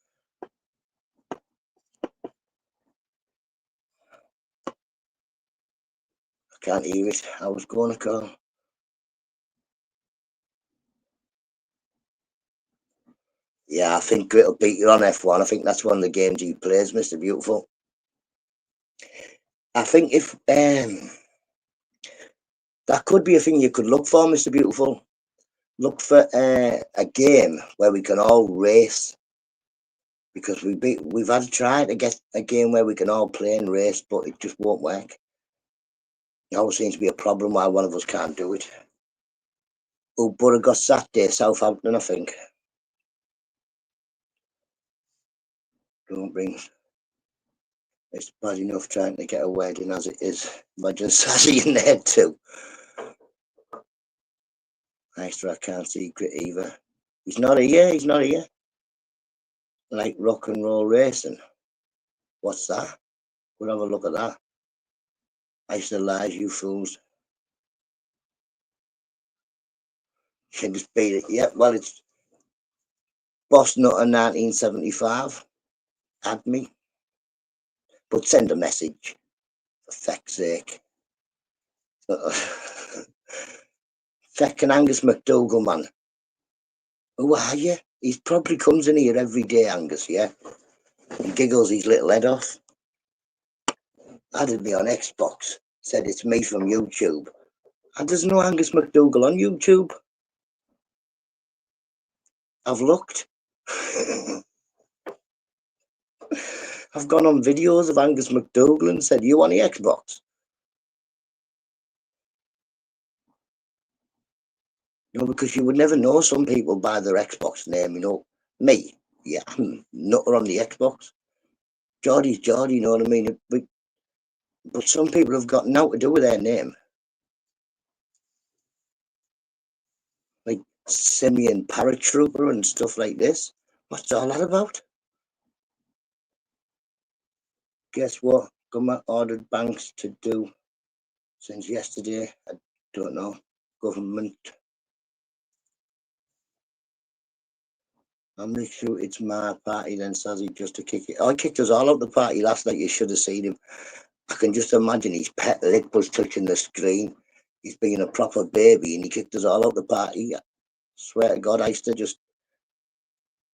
I can't hear it. I was going to call. Yeah, I think Grit will beat you on F1. I think that's one of the games he plays, Mr. Beautiful. I think if that could be a thing you could look for, Mr. Beautiful. Look for a game where we can all race, because we've had to try to get a game where we can all play and race, but it just won't work. It always seems to be a problem why one of us can't do it. Oh, Borough got Saturday, Southampton, I think. Don't bring. It's bad enough trying to get a wedding as it is. Imagine Sassy in there too. Extra, I can't see Grit either. He's not here, he's not here. Like rock and roll racing. What's that? We'll have a look at that. I still lies, you fools. Can just beat it. Yeah, well, it's Boss Nutter 1975. Add me. But send a message. For feck's sake. Feckin' Angus McDougall, man. Who are you? He probably comes in here every day, Angus, yeah? He giggles his little head off. Added me on Xbox. Said it's me from YouTube. And there's no Angus McDougall on YouTube. I've looked. I've gone on videos of Angus McDougall and said, you on the Xbox? You know, because you would never know some people by their Xbox name, you know. Me, yeah, I'm Nutter on the Xbox. Geordie's Geordie, you know what I mean? But some people have got nothing to do with their name. Like simian paratrooper and stuff like this. What's all that about? Guess what? Government ordered banks to do since yesterday. I don't know. Government. I'm not sure it's my party then, Sazzy, just to kick it. Oh, he kicked us all out the party last night. You should have seen him. I can just imagine his pet lip was touching the screen. He's being a proper baby and he kicked us all out the party. I swear to God, Easter just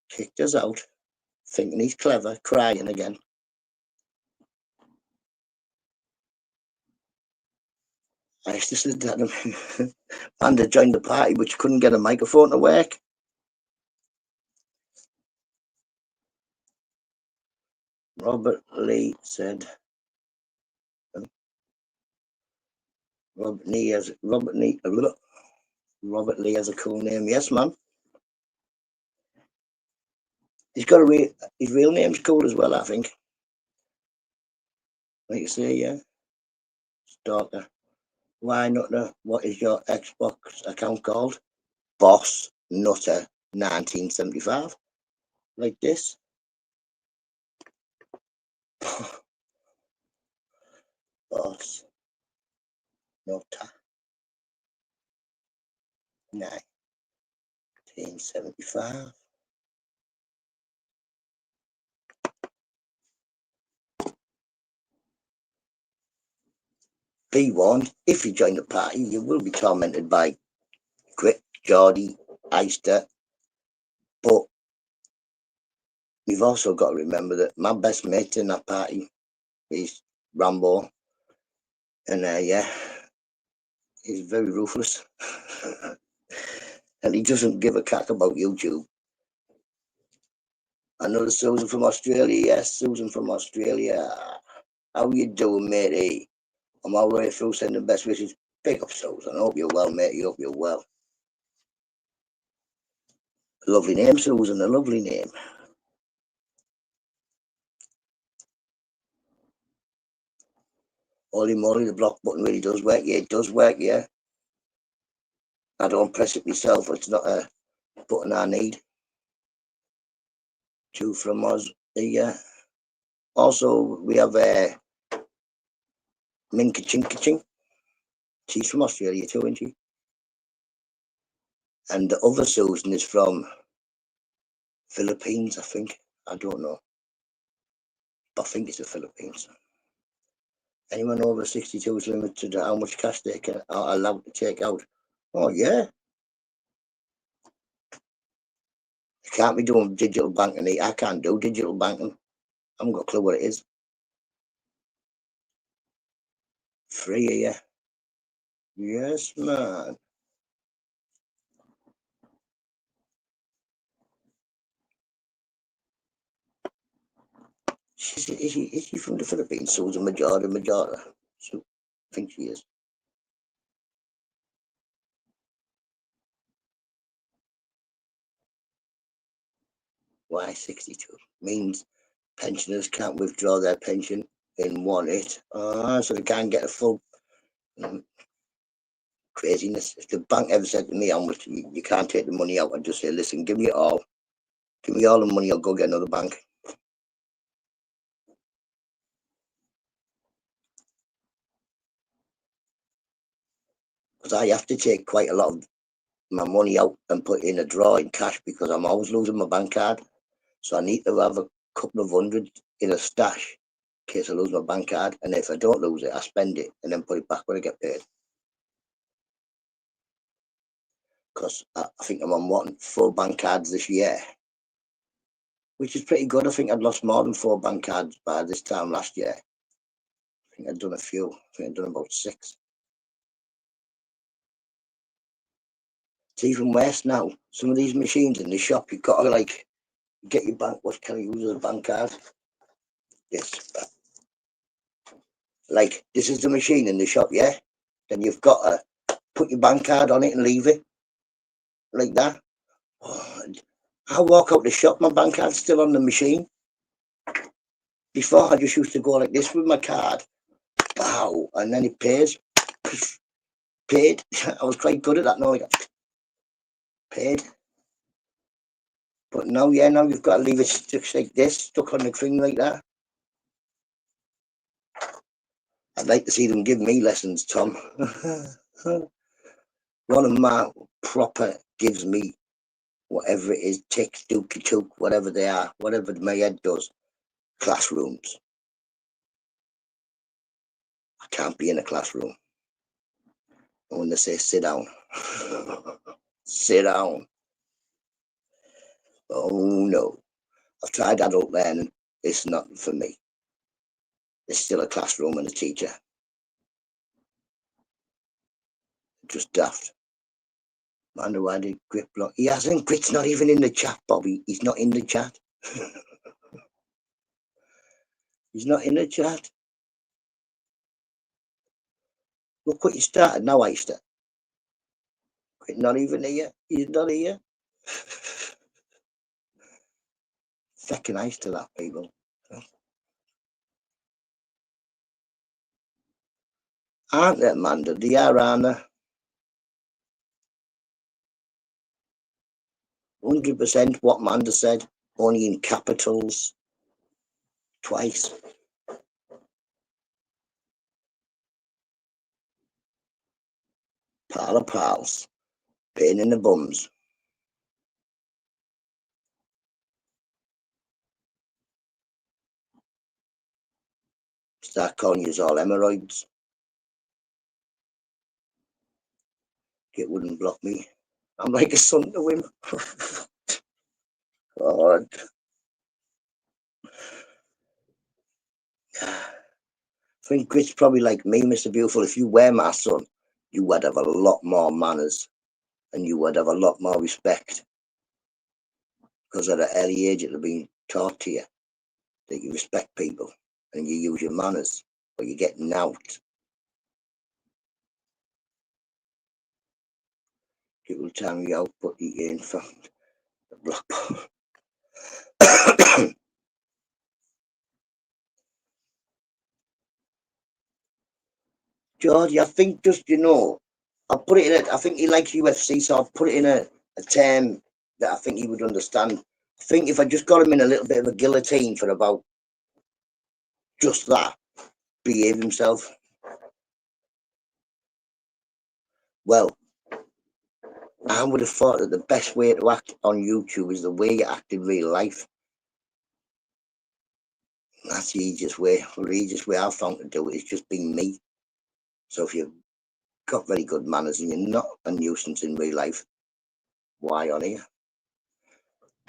kicked us out, thinking he's clever, crying again. I used to said that to him. Panda joined the party, but you couldn't get a microphone to work. Robert Lee said, Robert Lee has a cool name. Yes, man. He's got his real name's cool as well, I think. Like you say, yeah. Stalker. Why NUTTA? What is your Xbox account called? Boss NUTTA 1975. Like this. Boss NUTTA 1975. Be warned, if you join the party, you will be tormented by Grit, Geordie, Easter. But you've also got to remember that my best mate in that party is Rambo. And yeah, he's very ruthless. And he doesn't give a cack about YouTube. Another Susan from Australia. Yes, Susan from Australia. How you doing, matey? I'm all the way through sending best wishes. Big up, Susan. I hope you're well, mate. I hope you're well. A lovely name, Susan. A lovely name. Holy moly, the block button really does work. Yeah, it does work, yeah. I don't press it myself. It's not a button I need. Two from us. Yeah. Also, we have Minka Chinkaching. She's from Australia too, isn't she? And the other Susan is from Philippines, I think. I don't know. But I think it's the Philippines. Anyone over 62 is limited to how much cash they are allowed to take out. Oh, yeah. They can't be doing digital banking. I can't do digital banking. I haven't got a clue what it is. Free here. Yes, man. Is she from the Philippines? Susan Majora. So, I think she is. Why 62? Means pensioners can't withdraw their pension in one hit. So they can't get a full craziness. If the bank ever said to me how much you can't take the money out, I'd just say, listen, give me it all. Give me all the money, I'll go get another bank. Because I have to take quite a lot of my money out and put it in a drawer in cash because I'm always losing my bank card. So I need to have a couple of hundred in a stash in case I lose my bank card. And if I don't lose it, I spend it and then put it back when I get paid. Because I think I'm on 4 bank cards this year, which is pretty good. I think I'd lost more than 4 bank cards by this time last year. I think I'd done a few. I think I'd done about 6. It's even worse now. Some of these machines in the shop, you've got to like get your bank. What can I use as a bank card? This. Like, this is the machine in the shop, yeah? Then you've got to put your bank card on it and leave it. Like that. Oh, I walk out the shop, my bank card's still on the machine. Before, I just used to go like this with my card. Bow, and then it pays. Paid. I was quite good at that. No, paid. But now, yeah, now you've got to leave it stuck like this, stuck on the thing like that. I'd like to see them give me lessons, Tom. One of my proper gives me whatever it is, ticks, dookie took, whatever they are, whatever my head does, classrooms. I can't be in a classroom. And when they say sit down, sit down. Oh no, I've tried adult learning. It's not for me. It's still a classroom and a teacher. Just daft. Wonder why did Grit block? He hasn't. Grit's not even in the chat, Bobby. He's not in the chat. He's not in the chat. Look what you started now, Easter. Grit not even here. He's not here. Second ice to that, people. Aren't they, Amanda? They are, aren't they? 100% what Amanda said, only in capitals. Twice. Pal of pals. Pain in the bums. Start calling you all hemorrhoids. It wouldn't block me. I'm like a son to him. God. I think Grit's probably like me, Mr. Beautiful. If you were my son, you would have a lot more manners and you would have a lot more respect. Because at an early age, it'll be taught to you that you respect people and you use your manners, or you're getting out. People tell me out, but you in front the block. Georgie, I think just, I'll put it in I think he likes UFC, so I'll put it in a term that I think he would understand. I think if I just got him in a little bit of a guillotine for about just that, behave himself. Well, I would have thought that the best way to act on YouTube is the way you act in real life. That's the easiest way. The easiest way I've found to do it is just being me. So if you've got very good manners and you're not a nuisance in real life, why on here?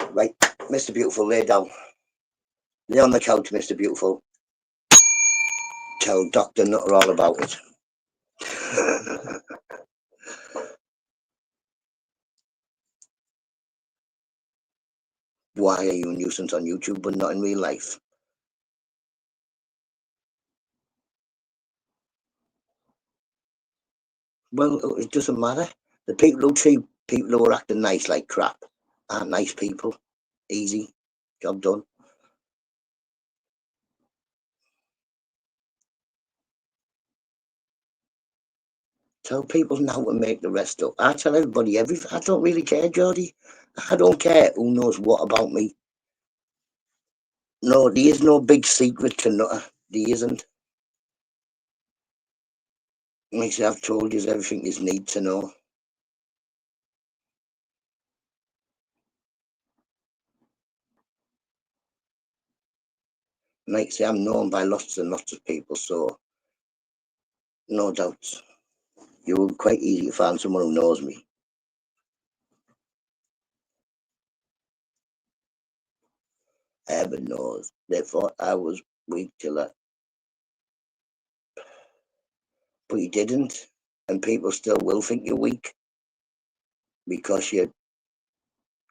Right, Mr. Beautiful, lay down. Lay on the couch, Mr. Beautiful. Tell Dr. Nutter all about it. Why are you a nuisance on YouTube but not in real life? Well, it doesn't matter. The people who treat people who are acting nice like crap aren't nice people. Easy. Job done. Tell people now to make the rest up. I tell everybody everything. I don't really care, Geordie. I don't care who knows what about me. No, there is no big secret to Nutter. There isn't. Like I say, I've told you everything you need to know. Like I say, I'm known by lots and lots of people, so no doubts. You will quite easily find someone who knows me. Heaven knows. They thought I was weak till that. But you didn't. And people still will think you're weak. Because you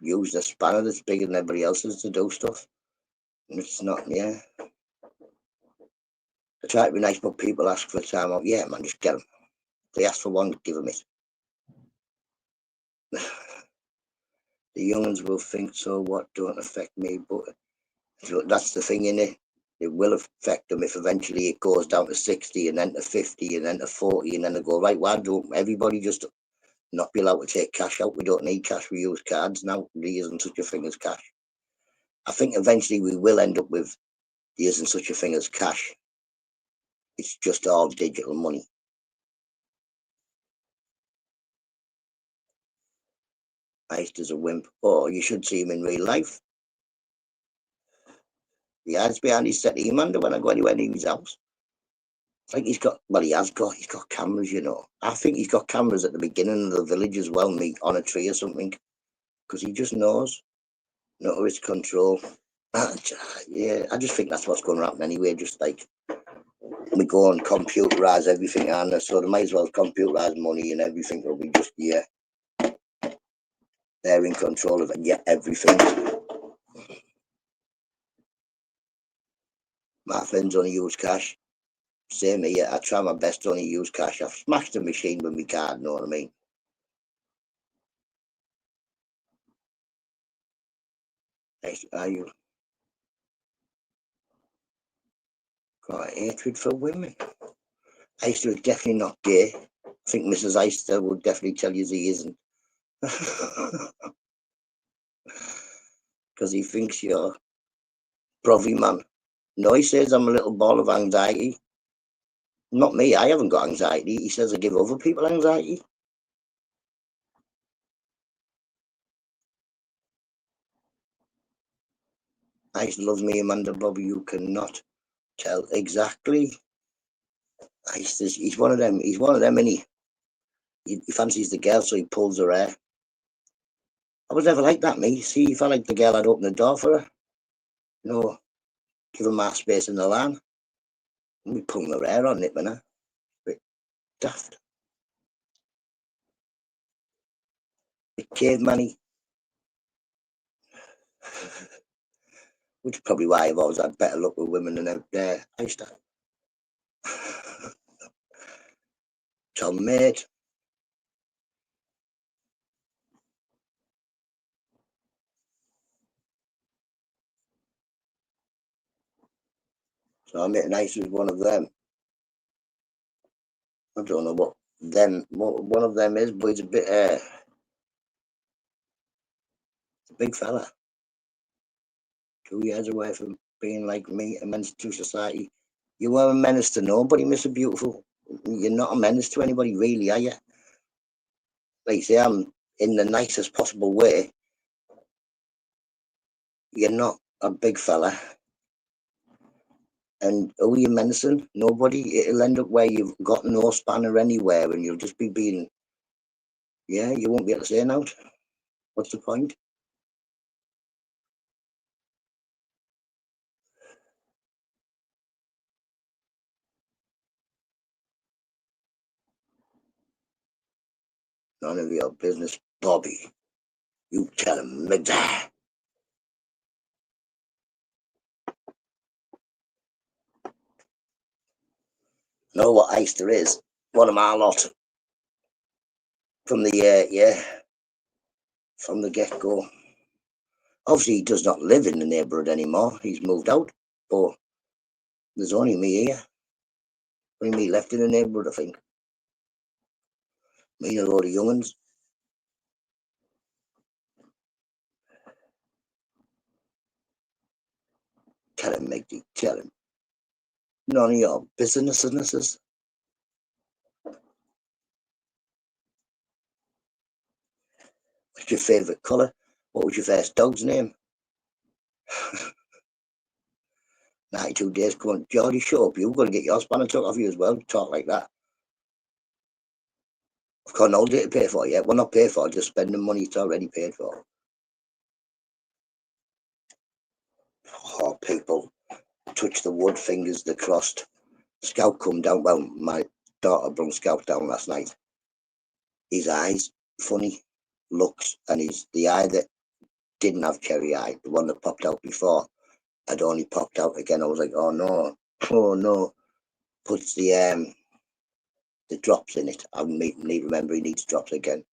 used a spanner that's bigger than everybody else's to do stuff. And it's not, yeah. I try to be nice, but people ask for a time out. Yeah, man, just get them. They ask for one, give them it. The young'uns will think, so what, don't affect me, but that's the thing, innit? It will affect them if eventually it goes down to 60 and then to 50 and then to 40 and then they go, right, why don't everybody just not be allowed to take cash out. We don't need cash. We use cards now. There isn't such a thing as cash. I think eventually we will end up with there isn't such a thing as cash. It's just all digital money. Iced as a wimp. Oh, you should see him in real life. He hides behind his settee, Amanda, when I go anywhere near his house. It's like he's got cameras, you know. I think he's got cameras at the beginning of the village as well, me on a tree or something, because he just knows. Not his control. Yeah, I just think that's what's going to happen anyway. Just like we go and computerize everything, and so they might as well computerize money and everything. Will be just they're in control of it. Yeah, everything. My friends only use cash. Same here. I try my best to only use cash. I've smashed the machine with my card. Know what I mean? Are you got a hatred for women? Ister is definitely not gay. I think Mrs. Ister would definitely tell you he isn't. Because he thinks you're brovy man. No, he says I'm a little ball of anxiety. Not me, I haven't got anxiety. He says I give other people anxiety. Ice loves me, Amanda Bobby, you cannot tell exactly. Ice is, he's one of them, and he fancies the girl, so he pulls her hair. I was never like that, me. See, if I liked the girl, I'd open the door for her. You know, give her my space in the line. And we pulling her hair on, nipping her. Bit daft. Bit caveman-y. Which is probably why I've always had better luck with women than I used to. Tom mate. So I met nice with one of them. I don't know what one of them is, but he's a bit a big fella. 2 years away from being like me, a menace to society. You are a menace to nobody, Mr. Beautiful. You're not a menace to anybody, really, are you? Like you say, I'm in the nicest possible way. You're not a big fella. And who are you menacing? Nobody. It'll end up where you've got no spanner anywhere and you'll just be being, yeah, you won't be able to say out. What's the point? None of your business, Bobby. You tell him, Midday. Know what Easter is? One of my lot. From the from the get-go. Obviously, he does not live in the neighbourhood anymore. He's moved out, but there's only me here. Only me left in the neighbourhood, I think. Me and a load of young'uns. Tell him, Mickey, tell him. None of your businesses. What's your favourite colour? What was your first dog's name? 92 days, come on, Geordie, show up. You've got to get your spanner took off you as well. Talk like that. I've got an holiday to pay for yet. Well, not pay for, just spending money it's already paid for. Oh, people touch the wood, fingers the crossed. Scout come down. Well, my daughter brought Scout down last night. His eyes, funny looks, and the eye that didn't have cherry eye, the one that popped out before, had only popped out again. I was like, oh no. Puts the drops in it. I need to remember he needs drops again.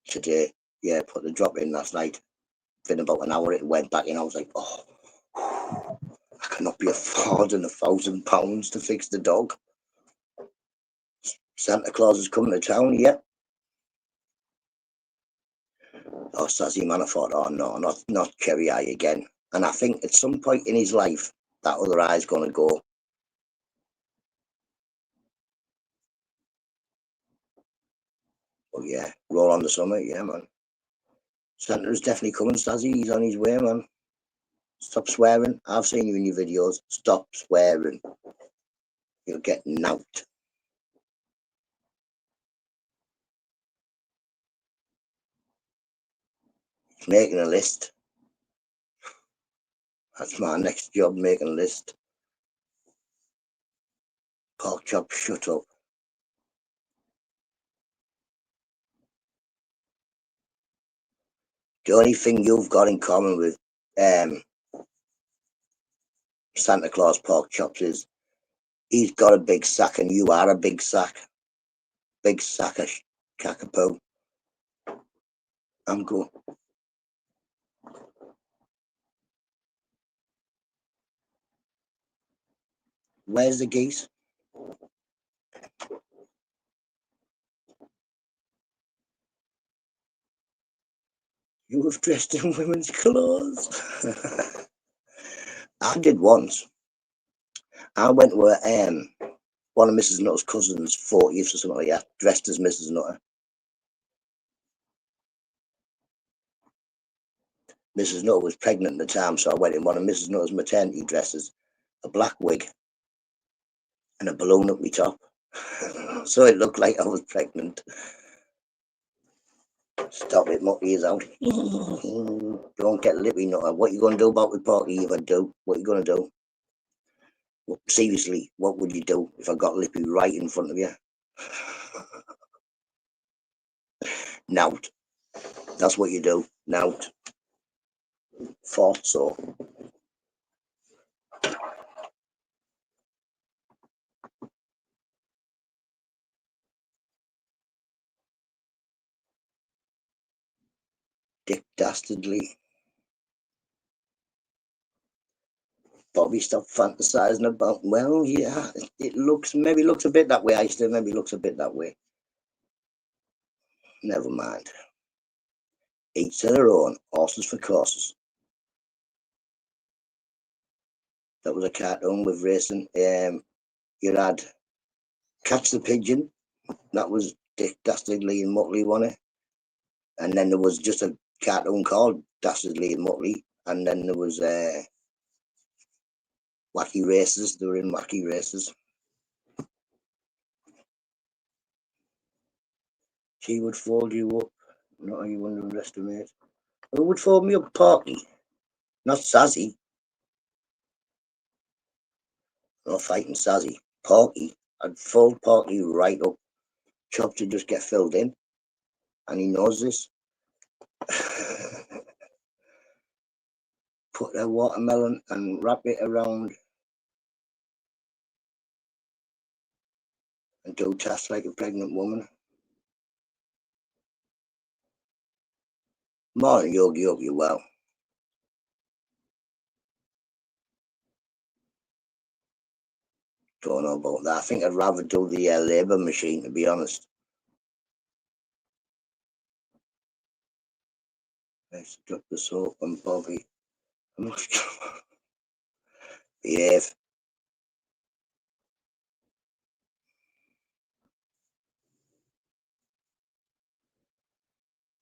Today, yeah, put the drop in last night. Within about an hour, it went back in. I was like, oh, I cannot be affording £1,000 to fix the dog. Santa Claus is coming to town, yep. Oh, Sazzy man, I thought, oh no, not Cherry Eye again. And I think at some point in his life, that other eye's going to go. Oh yeah, roll on the summer, yeah, man. Santa's definitely coming, Sazzy. He's on his way, man. Stop swearing. I've seen you in your videos. Stop swearing. You'll get knocked. He's making a list. That's my next job, making a list. Pork chop, shut up. The only thing you've got in common with Santa Claus pork chops is he's got a big sack and you are a big sack. Big sack of cockapoo. I'm good. Where's the geese? You have dressed in women's clothes. I did once. I went to one of Mrs. Nutta's cousins' 40th or something like that, dressed as Mrs. Nutter. Mrs. Nutter was pregnant at the time, so I went in one of Mrs. Nutter's maternity dresses, a black wig, and a balloon up my top. So it looked like I was pregnant. Stop it, Mucky is out. Don't get lippy, Nutter. What you going to do about with Porky if I do? What you going to do? Well, seriously, what would you do if I got lippy right in front of you? Nout. That's what you do. Nout. Thought so. Dick dastardly. Bobby, stop fantasizing about. Well, yeah, it maybe looks a bit that way. I still maybe looks a bit that way. Never mind. Each to their own. Horses for courses. That was a cartoon with racing. You had Catch the Pigeon. That was Dick Dastardly and Muttley, wasn't it? And then there was just a cartoon called Dastardly and Muttley. And then there was Wacky Races. They were in Wacky Races. She would fold you up. Not you underestimate. Who would fold me up? Porky. Not Sazzy. Not fighting Sazzy. Porky. I'd fold Porky right up. Chops would just get filled in. And he knows this. Put a watermelon and wrap it around and do tasks like a pregnant woman. Morning, Yogi, hope you're well. Don't know about that. I think I'd rather do the labour machine, to be honest. Let's drop the soap on Bobby. I'm not sure. Behave.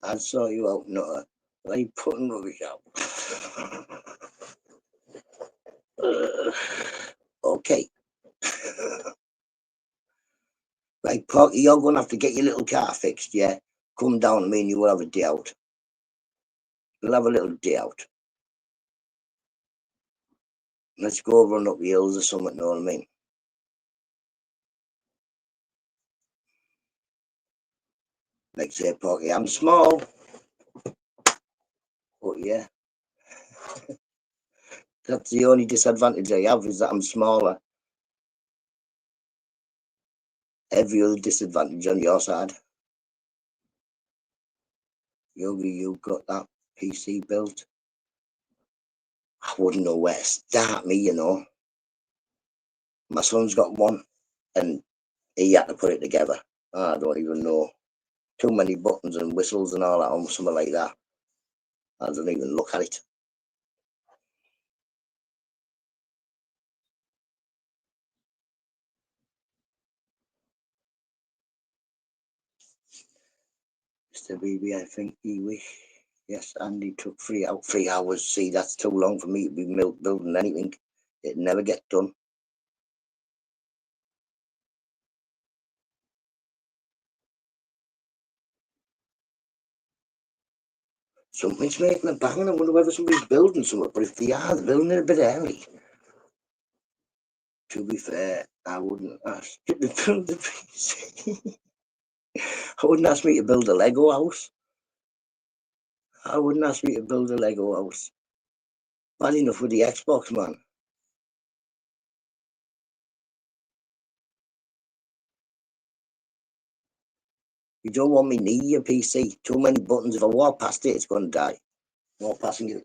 I'd sort you out, Nutter. Why are you putting rubbish out? Okay. Right, Porky, you're going to have to get your little car fixed, yeah? Come down to me and you will have a day out. We'll have a little day out. Let's go run up the hills or something, you know what I mean? Like say, Porky, I'm small. But yeah. That's the only disadvantage I have, is that I'm smaller. Every other disadvantage on your side. Yogi, you got that PC built? I wouldn't know where to start me, you know. My son's got one and he had to put it together. I don't even know. Too many buttons and whistles and all that on something like that. I don't even look at it. Mr. BB, I think he wish. Yes, Andy took 3 hours. See, that's too long for me to be building anything. It never get done. Something's making a bang. I wonder whether somebody's building something. But if they are, they're building it a bit early. To be fair, I wouldn't ask you to build the PC. I wouldn't ask me to build a Lego house. I wouldn't ask me to build a Lego house. Bad enough with the Xbox, man. You don't want me near your PC. Too many buttons. If I walk past it, it's going to die. Walk passing it.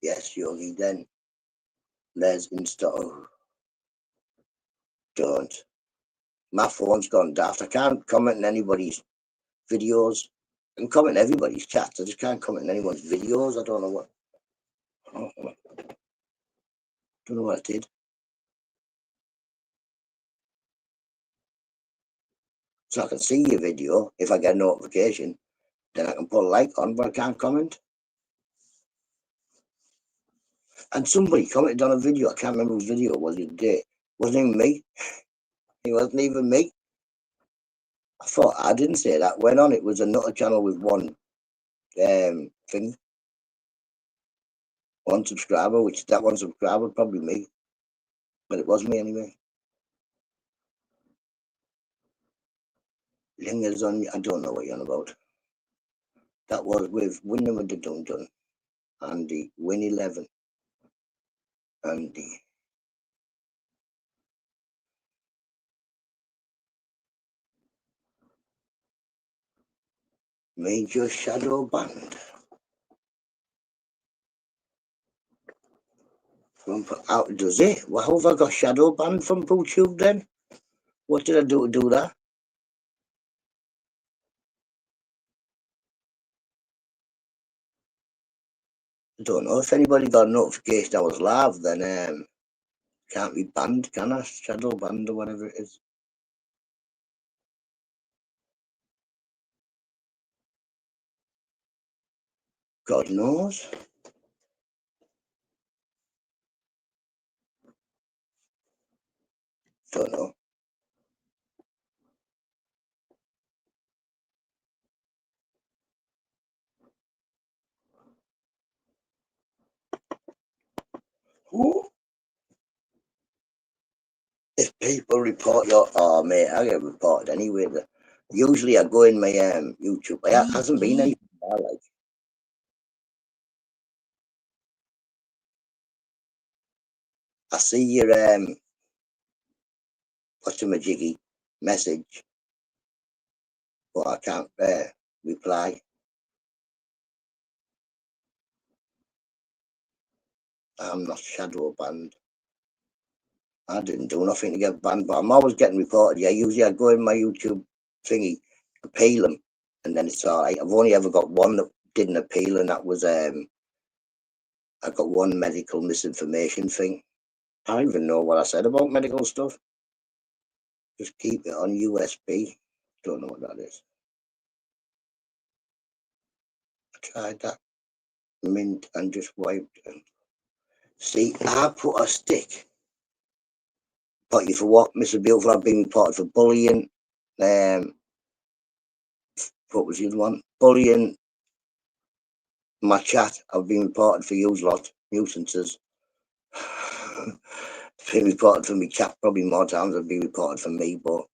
Yes, Yogi, then let's install. Don't. My phone's gone daft. I can't comment on anybody's videos. I can comment on everybody's chats. I just can't comment on anyone's videos. I don't know what. Don't know what I did. So I can see your video. If I get a notification, then I can put a like on, but I can't comment. And somebody commented on a video. I can't remember whose video it was the day. Wasn't even me. It wasn't even me. I thought I didn't say that. Went on. It was another channel with one thing, one subscriber. Which that one subscriber probably me, but it was me anyway. Lingers on. I don't know what you're on about. That was with Wyndham with the Dun Dun and the Win 11 and the Major Shadow Band. From out does it? Well, how have I got Shadow Band from YouTube then? What did I do to do that? I don't know. If anybody got a notification I was live, then can't be banned, can I? Shadow banned or whatever it is. God knows. Don't know. Ooh. If people report your, oh mate, I get reported anyway. Usually I go in my YouTube. It hasn't been anything bad, like. I see your what's my jiggy message, but I can't reply. I'm not shadow banned. I didn't do nothing to get banned, but I'm always getting reported. Yeah, usually I go in my YouTube thingy, appeal them, and then it's all right. I've only ever got one that didn't appeal, and that was I got one medical misinformation thing. I don't even know what I said about medical stuff. Just keep it on USB. Don't know what that is. I tried that. Mint and just wiped it. See, I put a stick. But you for what, Mr. Beautiful? I've been reported for bullying. What was the other one? Bullying. My chat. I've been reported for use lot nuisances. Been reported for me chat probably more times. I've been reported for me, but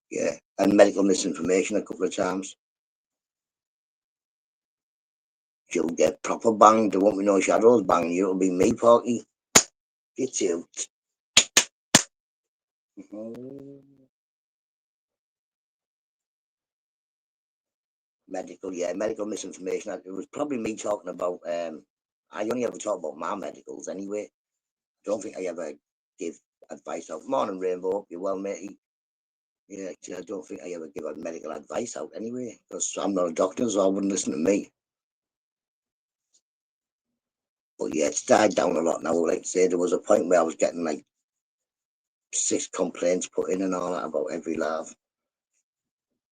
yeah, and medical misinformation a couple of times. You'll get proper banged. There won't be no shadows banging you. It'll be me, Porky. Get you. Medical, yeah, medical misinformation. It was probably me talking about. I only ever talk about my medicals anyway. I don't think I ever give advice out. Morning, Rainbow. You're well, matey. Yeah, actually, I don't think I ever give out medical advice out anyway, because I'm not a doctor, so I wouldn't listen to me. But yeah, it's died down a lot now. Like I say, there was a point where I was getting like 6 complaints put in and all that about every laugh.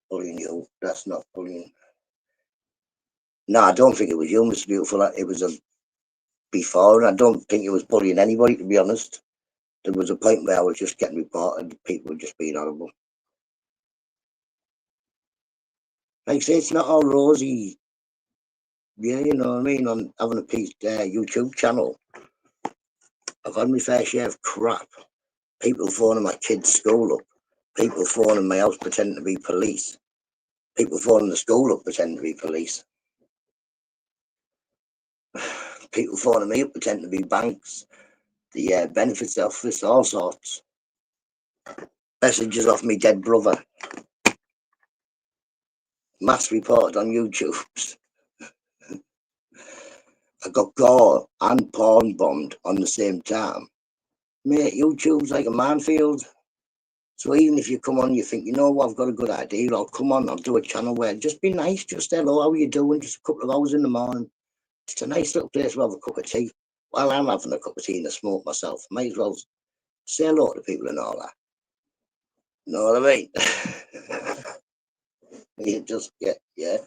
Bullying you, that's not bullying. No, I don't think it was you, Mr. Beautiful. It was a before, and I don't think it was bullying anybody, to be honest. There was a point where I was just getting reported, people were just being horrible. Like I say, it's not all rosy. Yeah, you know what I mean? On having a piece YouTube channel, I've had my fair share of crap. People phoning my kids' school up. People phoning my house pretending to be police. People phoning the school up pretending to be police. People phoning me up pretending to be banks. The benefits office, all sorts. Messages off me dead brother. Mass reported on YouTube. I got gore and porn bombed on the same time. Mate, YouTube's like a minefield. So even if you come on, you think, you know what, I've got a good idea, I'll come on, I'll do a channel where just be nice, just hello, how are you doing? Just a couple of hours in the morning. It's a nice little place to have a cup of tea. While I'm having a cup of tea and a smoke myself, might as well say hello to people and all that. You know what I mean? You just get, yeah,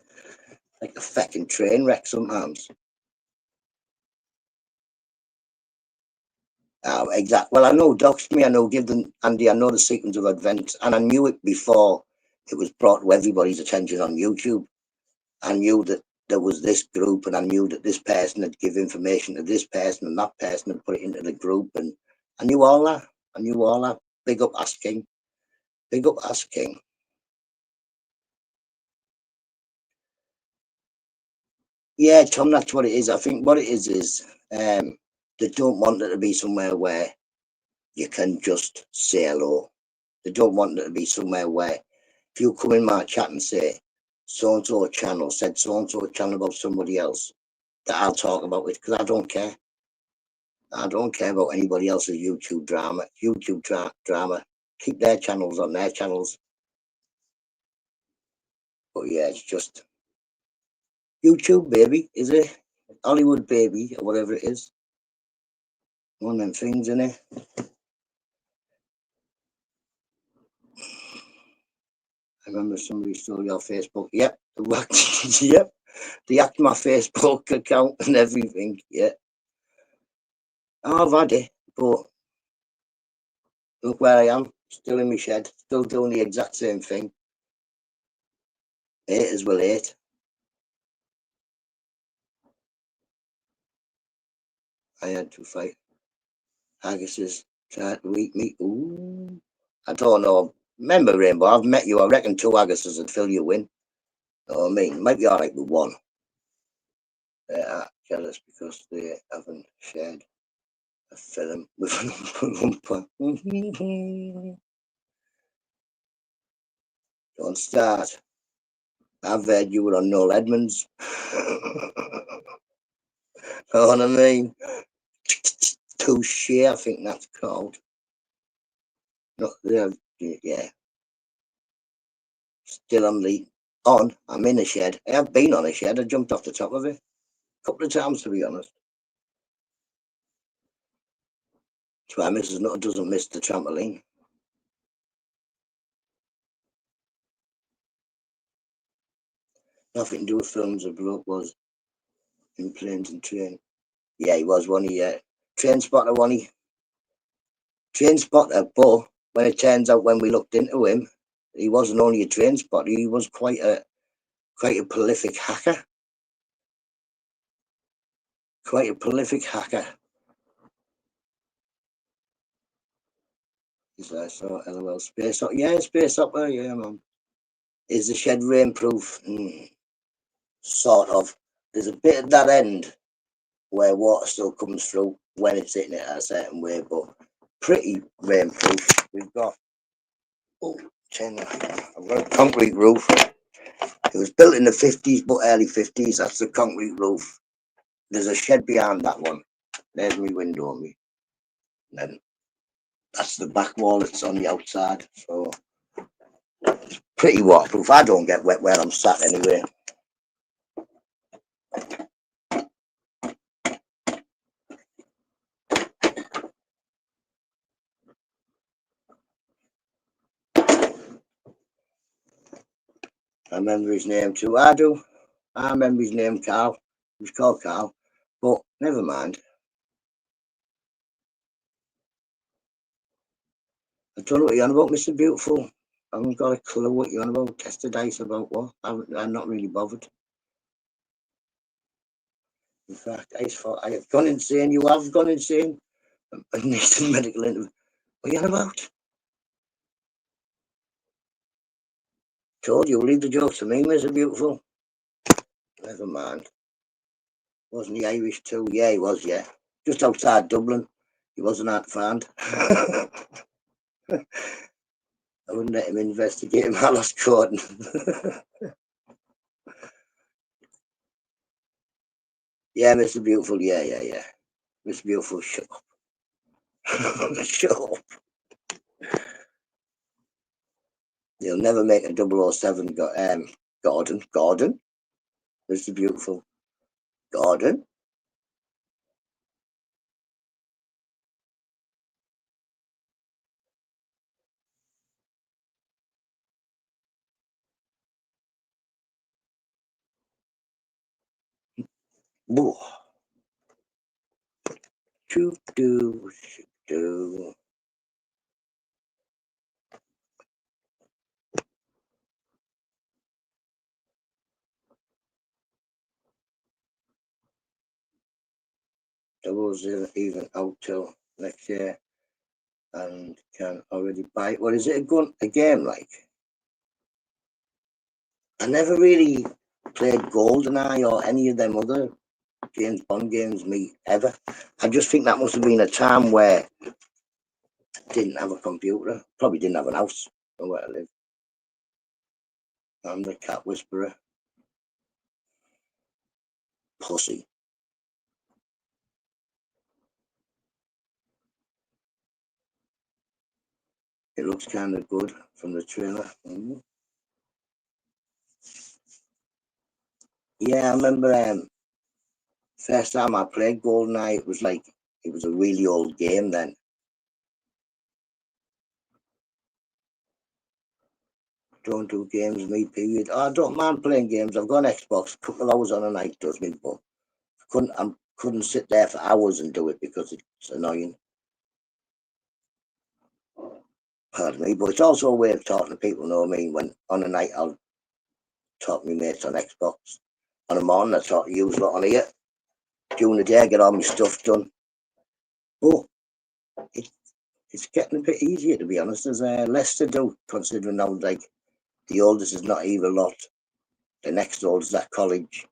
like a fucking train wreck sometimes. Oh, exactly. Well, I know doxed me, I know give them, Andy, I know the sequence of events, and I knew it before it was brought to everybody's attention on YouTube. I knew that there was this group, and I knew that this person had give information to this person, and that person had put it into the group, and I knew all that. I knew all that. Big up Ask King. Big up Ask King. Yeah, Tom, that's what it is. I think what it is they don't want it to be somewhere where you can just say hello. They don't want it to be somewhere where if you come in my chat and say so-and-so channel said so-and-so channel about somebody else, that I'll talk about it, because I don't care. I don't care about anybody else's YouTube drama. Drama. Keep their channels on their channels. But yeah, it's just YouTube, baby, is it? Hollywood baby, or whatever it is. One of them things, innit? I remember somebody stole your Facebook. Yep. Yep. They hacked my Facebook account and everything. Yeah. Oh, I've had it, but look where I am. Still in my shed. Still doing the exact same thing. Haters will hate. I had to fight. Haggis's tried to eat me. Ooh. I don't know. Remember, Rainbow, I've met you. I reckon 2 Haggises would fill you in. You know what I mean? Might be alright with 1. They are jealous because they haven't shared a film with an umpa. Don't start. I've heard you were on Noel Edmonds. Know what I mean? Touche, I think that's called. No, yeah. Still I'm in a shed. I have been on a shed. I jumped off the top of it a couple of times, to be honest. That's why Mrs. Nutter doesn't miss the trampoline. Nothing to do with films. A bloke was in Planes and Train. Yeah, he was one. Train spotter, one. Train spotter, but when it turns out when we looked into him, he wasn't only a train spotter. He was quite a prolific hacker. Quite a prolific hacker. He's like, so LOL space up. Yeah, space up there. Yeah, man. Is the shed rainproof? Sort of. There's a bit at that end where water still comes through when it's hitting it a certain way, but pretty rainproof. We've got I've got a concrete roof. It was built in the 50s, but early 50s. That's the concrete roof. There's a shed behind that one. There's my window on me. Then That's the back wall. It's on the outside, so it's pretty waterproof. I don't get wet where I'm sat anyway. I remember his name too. I do. I remember his name, Carl. He was called Carl, but never mind. I don't know what you're on about, Mr. Beautiful. I haven't got a clue what you're on about. Test the dice about what? I'm not really bothered. In fact, I have gone insane. You have gone insane. I need some medical interview. What are you on about? Told you, leave the jokes to me, Mr. Beautiful. Never mind. Wasn't he Irish too? Yeah, he was, yeah. Just outside Dublin. He wasn't hard to find. I wouldn't let him investigate him. I lost court. Yeah, Mr. Beautiful. Yeah. Mr. Beautiful, shut up. Shut up. You'll never make a 007 Gordon. Mr. Beautiful. Gordon. Boo. Shoot do. 00 even out till next year and can already buy it. What is it a game like? I never really played GoldenEye or any of them other James Bond games, ever. I just think that must have been a time where I didn't have a computer, probably didn't have an house where I live. I'm the cat whisperer. Pussy. It looks kind of good from the trailer. Yeah, I remember first time I played GoldenEye, it was a really old game then. Don't do games, me, period. I don't mind playing games. I've got an Xbox, a couple of hours on a night does me, but I couldn't sit there for hours and do it because it's annoying. Pardon me, but it's also a way of talking to people, know what I mean? When on a night I'll talk to my mates on Xbox. On a morning I talk to you lot on here. During the day I get all my stuff done. But it's getting a bit easier, to be honest. There's less to do, considering now, like, the oldest is not even a lot. The next oldest is at college.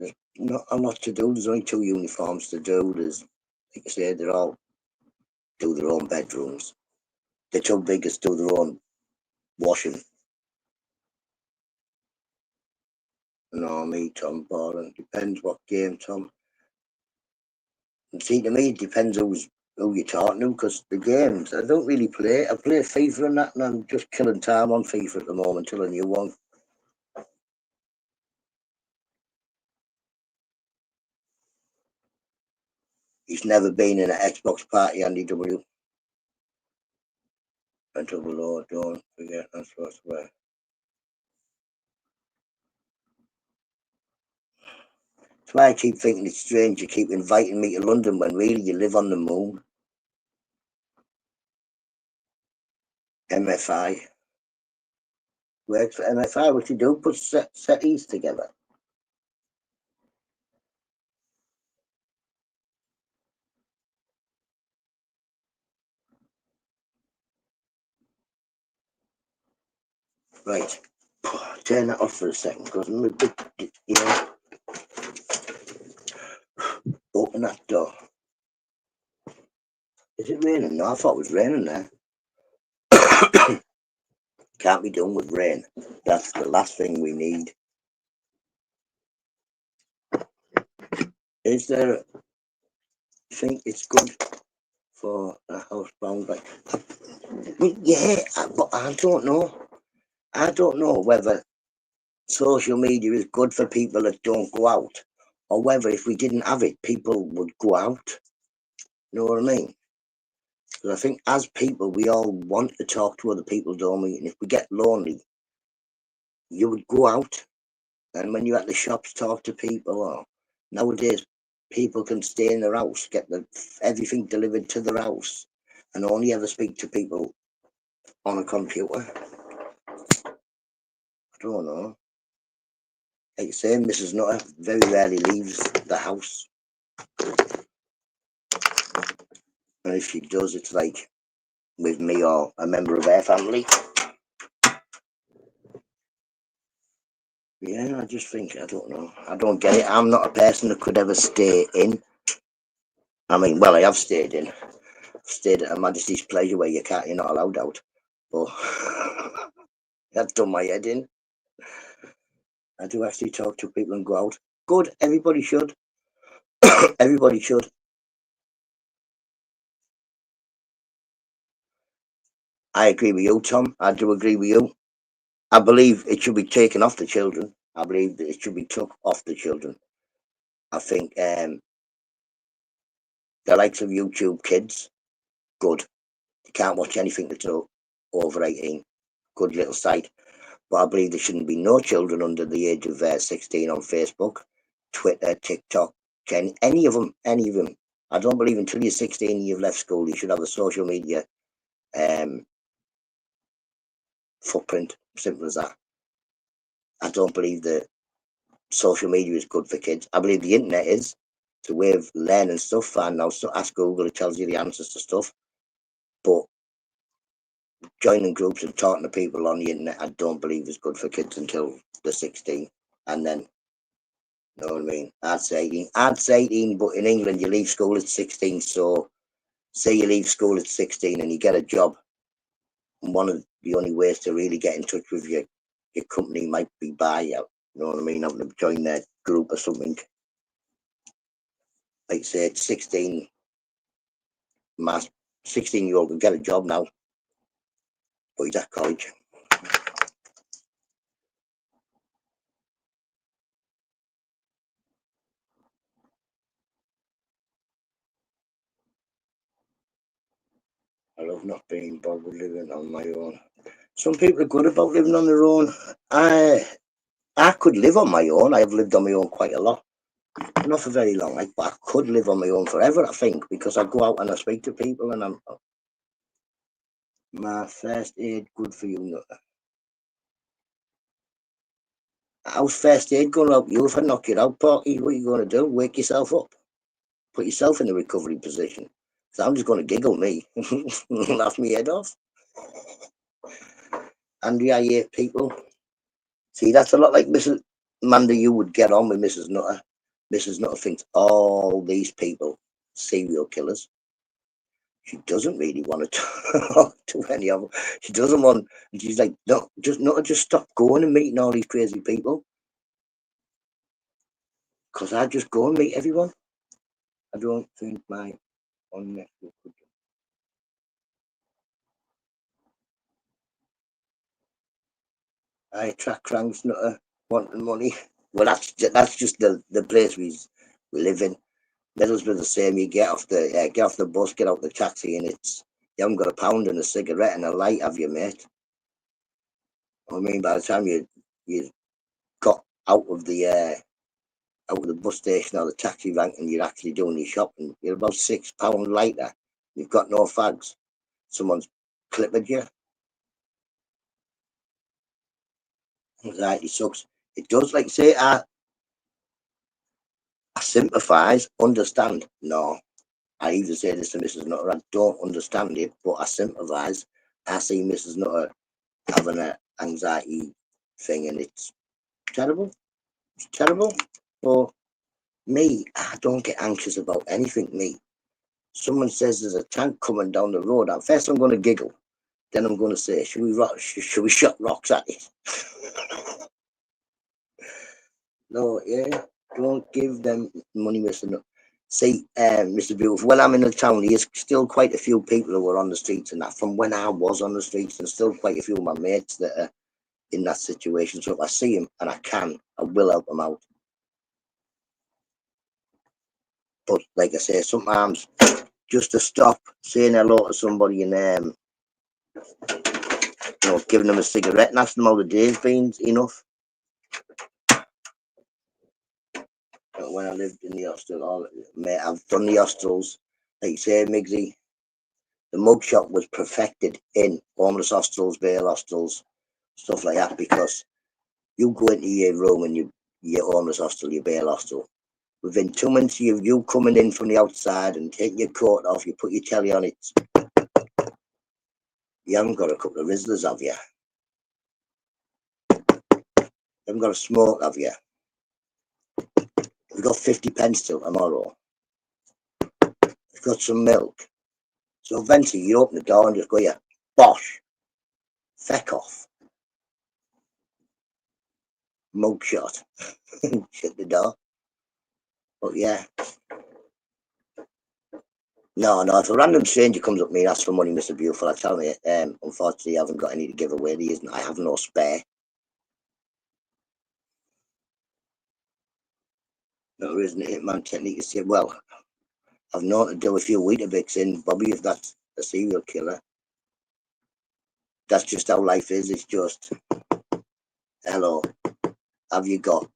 There's not a lot to do. There's only 2 uniforms to do. There's, like I say, they all do their own bedrooms. The 2 biggest do their own washing. No, me, Tom, Ballin. Depends what game, Tom. And see, to me, it depends who you're talking to, because the games, I don't really play. I play FIFA and that, and I'm just killing time on FIFA at the moment till a new one. He's never been in an Xbox party, Andy W. And double O, don't forget, that's what's where. That's why I keep thinking it's strange you keep inviting me to London when really you live on the moon. MFI. Works for MFI. What you do? Put settees together. Right. Turn that off for a second because I'm a bit, open that door. Is it raining? No, I thought it was raining there. Can't be done with rain. That's the last thing we need. Is there? I think it's good for a house bound by. Yeah, but I don't know. I don't know whether social media is good for people that don't go out, or whether if we didn't have it, people would go out. You know what I mean? Because I think as people, we all want to talk to other people, don't we? And if we get lonely, you would go out, and when you're at the shops, talk to people. Or nowadays, people can stay in their house, get everything delivered to their house, and only ever speak to people on a computer. I don't know. Like you say, Mrs. Nutter very rarely leaves the house. And if she does, it's like with me or a member of her family. Yeah, I just think, I don't know. I don't get it. I'm not a person that could ever stay in. I mean, well, I have stayed in. I've stayed at Her Majesty's Pleasure where you're not allowed out. But that's done my head in. I do actually talk to people and go out. Good, everybody should. Everybody should. I agree with you, Tom. I do agree with you. I believe it should be taken off the children. I believe that it should be took off the children. I think the likes of YouTube kids, good. You can't watch anything that's over 18. Good little site. But I believe there shouldn't be no children under the age of 16 on Facebook, Twitter, TikTok, any of them. I don't believe until you're 16 and you've left school, you should have a social media footprint. Simple as that. I don't believe that social media is good for kids. I believe the internet is. It's a way of learning stuff. Fine now, so ask Google, it tells you the answers to stuff. But joining groups and talking to people on the internet, I don't believe is good for kids until they're 16. And then, you know what I mean? I'd say 18. I'd say 18, but in England, you leave school at 16. So, say you leave school at 16 and you get a job. And one of the only ways to really get in touch with your company might be by you. You know what I mean? Having to join their group or something. Like say, at 16, my 16-year-old can get a job now, but he's at college. I love not being bothered living on my own. Some people are good about living on their own. I could live on my own. I have lived on my own quite a lot. Not for very long, but I could live on my own forever, I think, because I go out and I speak to people and I'm my first aid good for you, Nutter. How's first aid going to help you if I knock you out, Porky? What are you going to do? Wake yourself up? Put yourself in a recovery position? So I'm just going to giggle me, laugh my head off. Andrea, I hate people. See, that's a lot like Mrs. Manda, you would get on with Mrs. Nutter. Mrs. Nutter thinks all these people, serial killers. She doesn't really want to talk to any of them. She doesn't want, and she's like, no, just stop going and meeting all these crazy people. Because I just go and meet everyone. I don't think my unnecessary could. I attract cranks, Nutter, wanting money. Well, that's just the place we live in. Middlesbrough the same. You get off the bus, get out the taxi, and you haven't got a pound and a cigarette and a light, have you, mate? I mean, by the time you got out of the bus station or the taxi rank and you're actually doing your shopping, you're about £6 later. You've got no fags. Someone's clipped you. Anxiety sucks. It does, like say, I sympathise, understand. No, I even say this to Mrs. Nutter. I don't understand it, but I sympathise. I see Mrs. Nutter having an anxiety thing, and it's terrible. It's terrible. But me, I don't get anxious about anything. Me, someone says there's a tank coming down the road. At first, I'm going to giggle. Then I'm going to say, should we shot rocks at it? No, yeah. Don't give them money, Mr. Nutter. See, Mr. Beautiful, when I'm in the town, there's still quite a few people who are on the streets and that from when I was on the streets, and still quite a few of my mates that are in that situation. So if I see them and I will help them out. But like I say, sometimes just to stop saying hello to somebody and giving them a cigarette and asking them how the day's been enough. But when I lived in the hostel, mate, I've done the hostels. Like you say, Miggsy, the mugshot was perfected in homeless hostels, bail hostels, stuff like that, because you go into your room and your homeless hostel, your bail hostel. Within 2 minutes of you coming in from the outside and taking your coat off, you put your telly on it. You haven't got a couple of Rizzlers, have you? You haven't got a smoke, have you? You've got 50 pence till tomorrow. You've got some milk. So eventually you open the door and just go, yeah, bosh, feck off. Mugshot. Shut the door. But yeah. No, if a random stranger comes up to me and asks for money, Mr. Beautiful, I tell him, unfortunately, I haven't got any to give away. I have no spare. No, there isn't a hitman technique to say, well, I've known to do a few Weetabix in, Bobby, if that's a serial killer. That's just how life is. It's just, hello, have you got?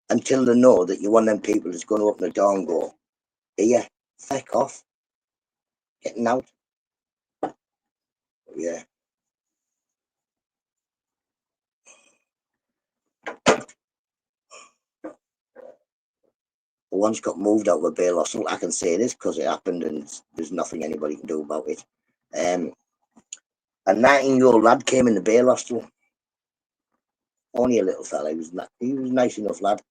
Until they know that you're one of them people that's going to open the door and go, here, feck off, getting out. Yeah. I once got moved out of a bail hostel. I can say this because it happened and there's nothing anybody can do about it. A 19-year-old lad came in the bail hostel. Only a little fella. He was a nice enough lad.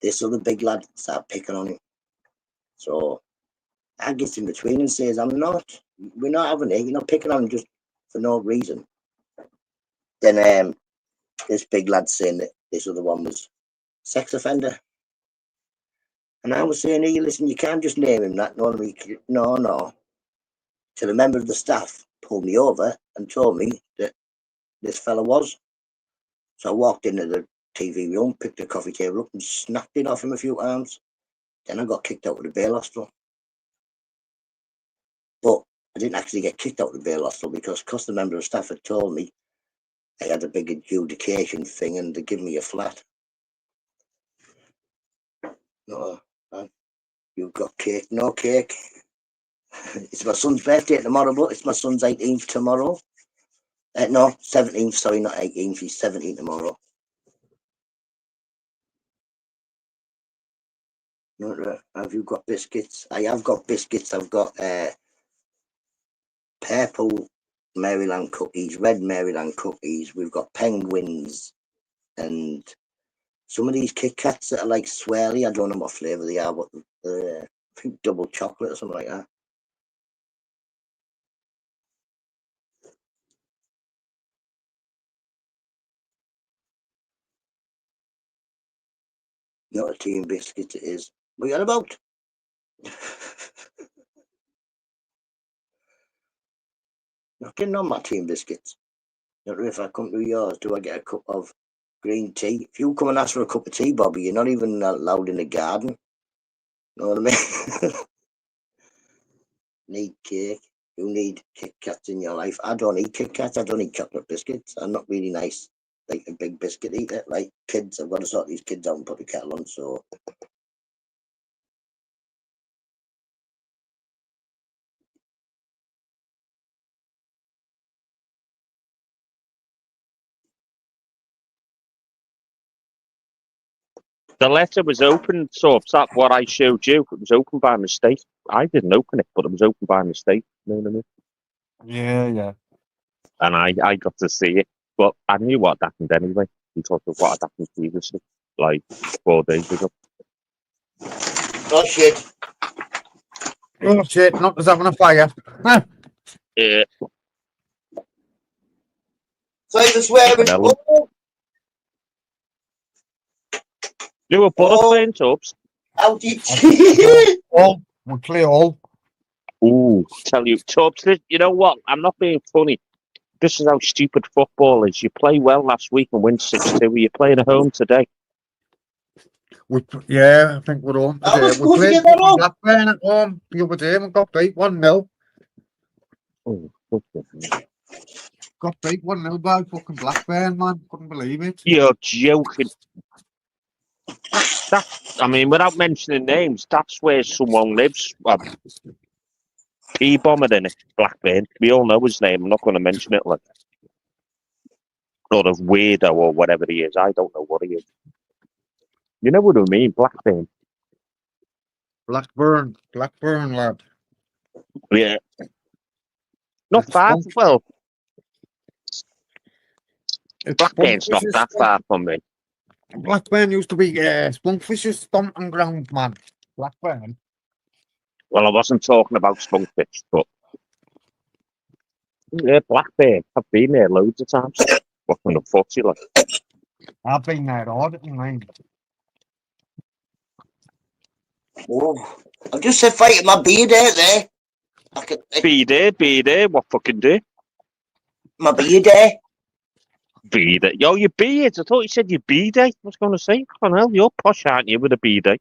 This other big lad started picking on him. So I gets in between and says, we're not having it. You're not picking on him just for no reason. Then this big lad saying that this other one was sex offender. And I was saying, hey, listen, you can't just name him that. No. Till a member of the staff pulled me over and told me that this fella was. So I walked into the TV room, picked the coffee table up and snapped it off him a few times. Then I got kicked out of the bail hostel. But I didn't actually get kicked out of the bail hostel because the member of staff had told me I had a big adjudication thing and they give me a flat. No, you've got cake, no cake. It's my son's birthday tomorrow, but it's my son's 18th tomorrow. No, 17th, sorry, not 18th, he's 17 tomorrow. Have you got biscuits? I have got biscuits. I've got purple Maryland cookies, red Maryland cookies. We've got penguins and some of these Kit Kats that are like swirly. I don't know what flavour they are, but I think double chocolate or something like that. Not a tea and biscuit it is. What are you on about? Not getting on my tea and biscuits. Not if I come to yours, do I get a cup of green tea? If you come and ask for a cup of tea, Bobby, you're not even allowed in the garden. Know what I mean? Need cake. You need Kit Kats in your life. I don't eat Kit Kats. I don't eat chocolate biscuits. I'm not really nice, like a big biscuit eater. Like kids, I've got to sort these kids out and put the kettle on. So the letter was open, so it's that what I showed you. It was open by mistake. I didn't open it, but it was open by mistake. You know what I mean? Yeah. And I got to see it, but I knew what happened anyway because of what had happened previously, like 4 days ago. oh shit! Oh shit! Not us having a fire. Yeah. So the swearing. Ellen. You were both Oh. playing tubs. How did All we play all. Ooh, tell you, tubs. You know what? I'm not being funny. This is how stupid football is. You play well last week and win 6-2. You're playing at home today. Yeah, I think we're home I today. was We supposed to played get that fucking on. Blackburn at home the other day and got beat 1-0. Oh, fucking Got beat 1-0 by fucking Blackburn, man. Couldn't believe it. You're joking. I mean, without mentioning names, that's where someone lives. P-Bomber in it, Blackburn. We all know his name. I'm not going to mention it. Like, sort of weirdo or whatever he is. I don't know what he is. You know what I mean? Blackburn. Blackburn, lad. Yeah. Not It's far. spunk. Well, It's Blackburn's not Spunkfish's. that far from me. Blackburn used to be Spunkfish's stomping ground, man. Blackburn. Well, I wasn't talking about Spunkfish, but yeah, Blackburn. I've been there loads of times. Fucking the footy, like. I've been there all the time. Oh, I've just said fighting my beard out there. Be there, what fucking day? My beard there. Be there. Yo, your beard. I thought you said your B-day. I was going to say, come on, hell, you're posh, aren't you, with a B-day?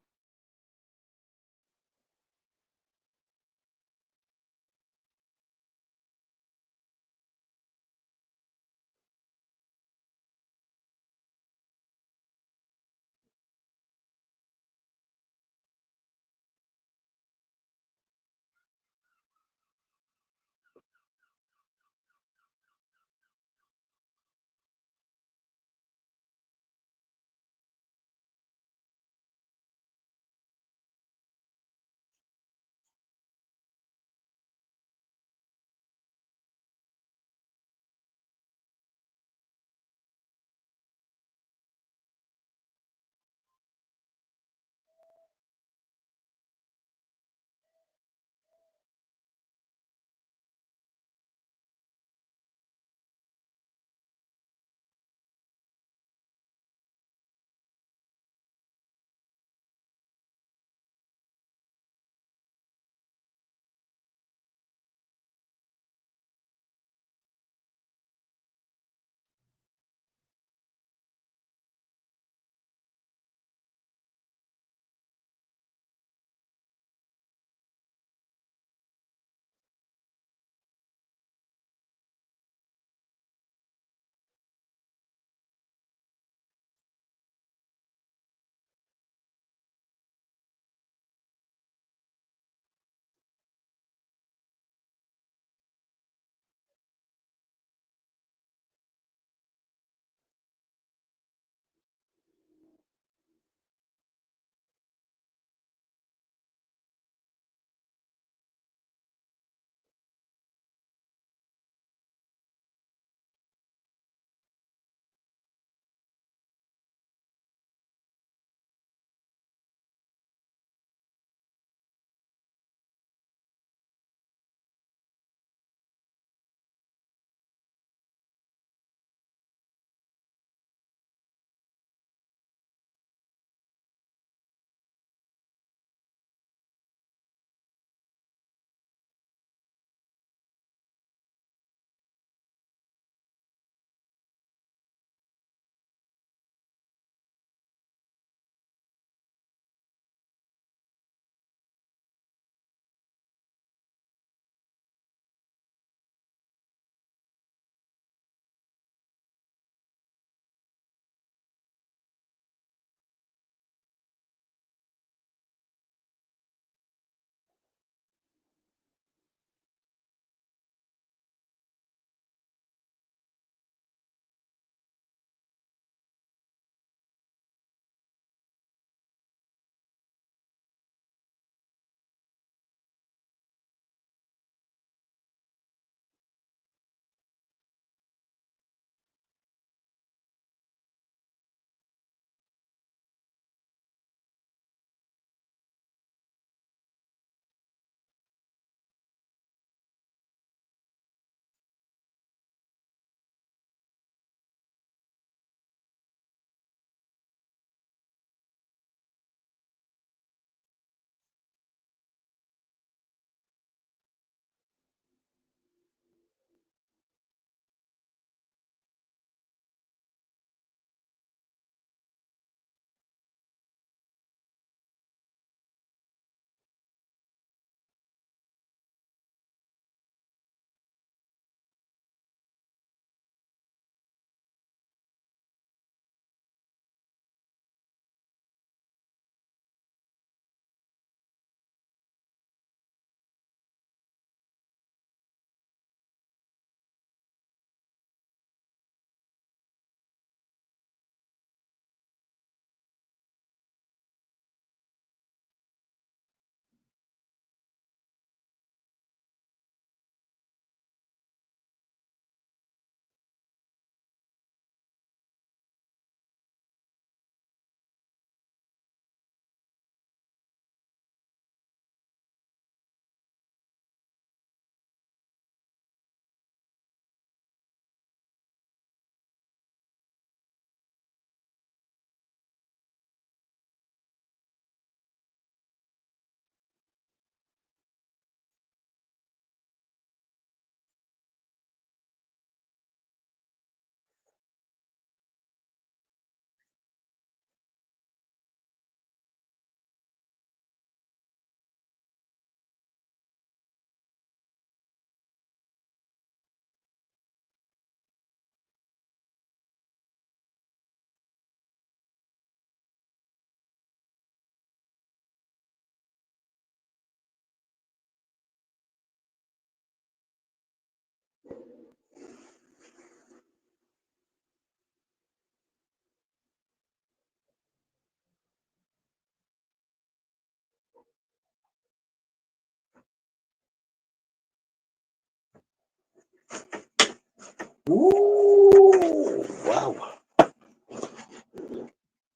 Ooh, wow.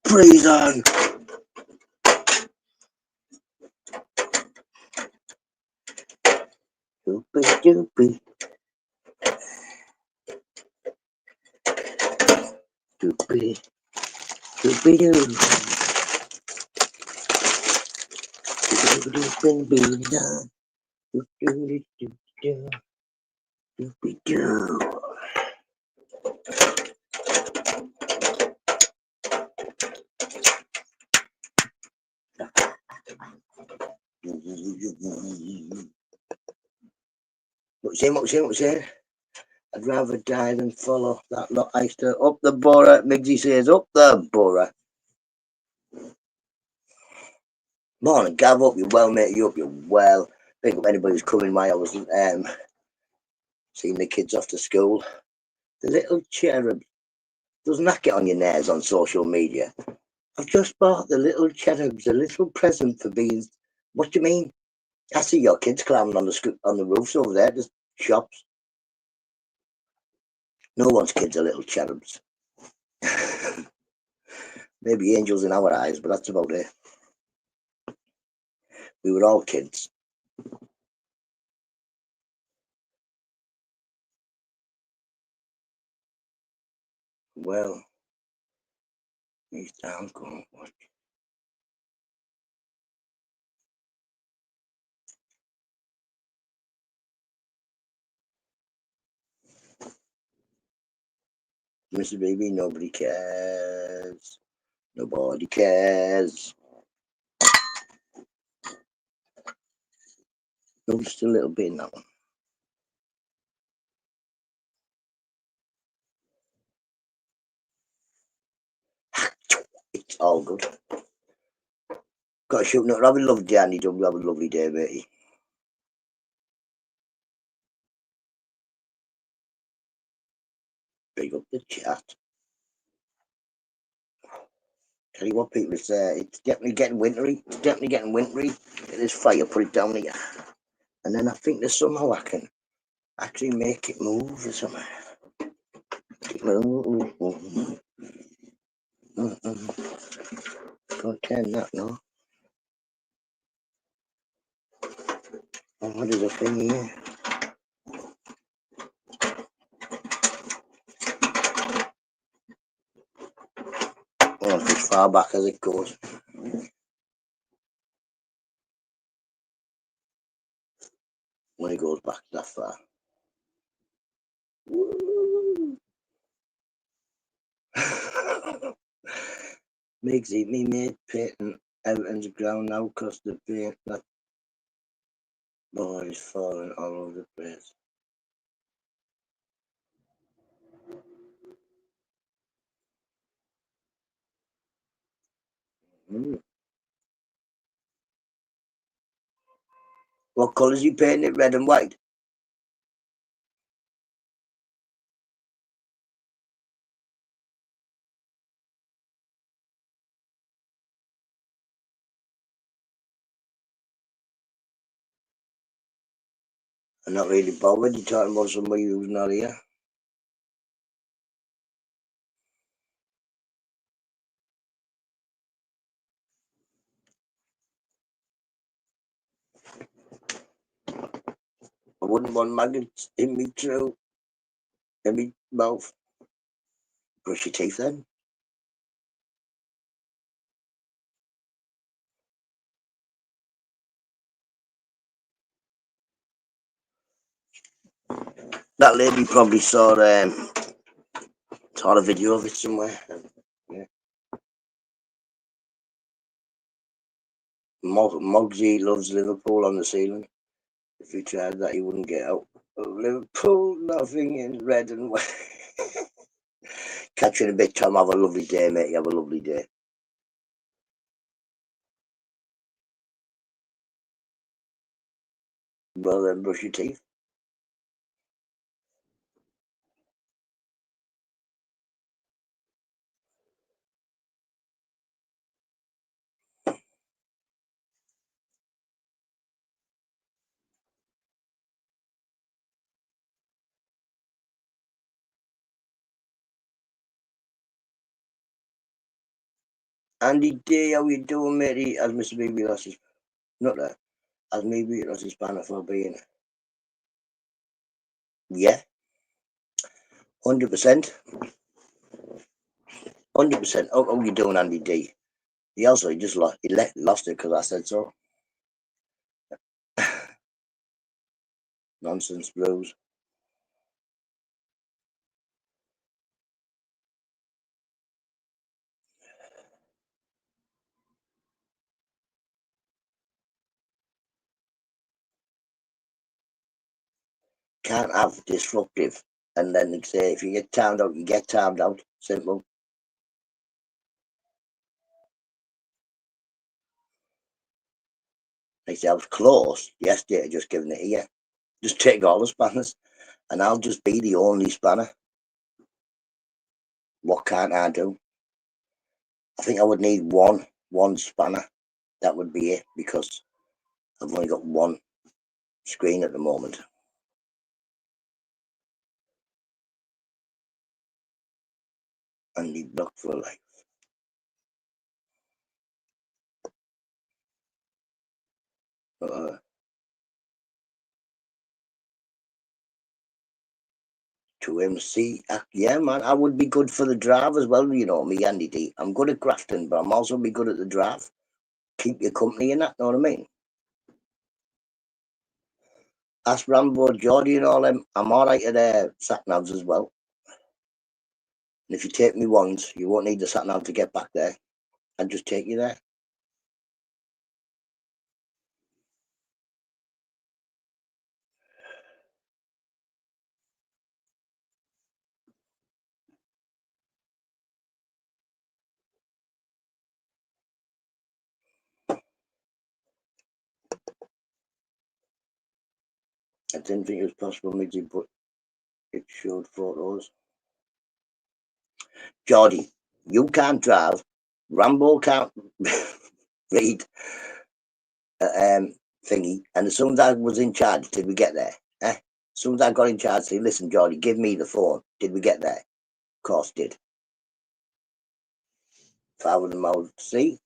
Praise on. Doopy doopy. Doopy. Doopy doo. Doopy doopy doo. Doopy doo. Doopy doo. What's saying? I'd rather die than follow that lot. I used to up the borough. Migsy says up the borough. Morning, Gav. Up you well, mate. You up you well. Pick up anybody who's coming. My I was seeing the kids off to school. The little cherub. Doesn't that get on your nerves on social media? I've just bought the little cherubs a little present for being. What do you mean? I see your kids climbing on the roofs over there. There's shops. No one's kids are little cherubs. Maybe angels in our eyes, but that's about it. We were all kids. Well, he's down going. What? Mr. Baby, nobody cares. Nobody cares. No, just a little bit in that one. It's all good. Got to shoot. Have a lovely day, Andy. Have a lovely day, matey. Big up the chat. Tell you what, people, it's definitely getting wintry. It's definitely getting wintry. Get this fire, put it down here. And then I think there's somehow I can actually make it move or something. Can't turn that, no. Oh, what is the thing here? Oh, it's as far back as it goes. When it goes back that far. Makes it me made painting everything's ground now because the paint that boy is falling all over the place. What colours you painting it? Red and white? I'm not really bothered. You're talking about somebody who's not here. I wouldn't want maggots in me throat, in me mouth. Brush your teeth then. That lady probably saw a video of it somewhere. Yeah. Mogsy loves Liverpool on the ceiling. If he tried that, he wouldn't get out. Liverpool, nothing in red and white. Catch you in a bit, Tom. Have a lovely day, mate. Have a lovely day. Well, then brush your teeth. Andy D, how you doing, matey? As Mr. BB lost his NUTTA, as maybe lost his banner for being. Yeah, 100%. 100%. How you doing, Andy D? He just lost. He lost it because I said so. Nonsense blues. Can't have disruptive and then they say if you get timed out, you get timed out. Simple. They say I was close yesterday, just giving it here. Just take all the spanners and I'll just be the only spanner. What can't I do? I think I would need one spanner. That would be it because I've only got one screen at the moment. And need block for life. To MC, yeah, man, I would be good for the drive as well. You know me, Andy D. I'm good at grafting, but I'm also be good at the drive. Keep your company in that. Know what I mean? Ask Rambo, Geordie, and all them. I'm all right at sat navs as well. And if you take me once, you won't need the sat nav to get back there. I'll just take you there. I didn't think it was possible, Midgy, but it showed photos. Geordie, you can't drive. Rambo can't read thingy. And as soon as I was in charge, did we get there? As soon as I got in charge, say, listen, Geordie, give me the phone. Did we get there? Of course did. If I would have see, it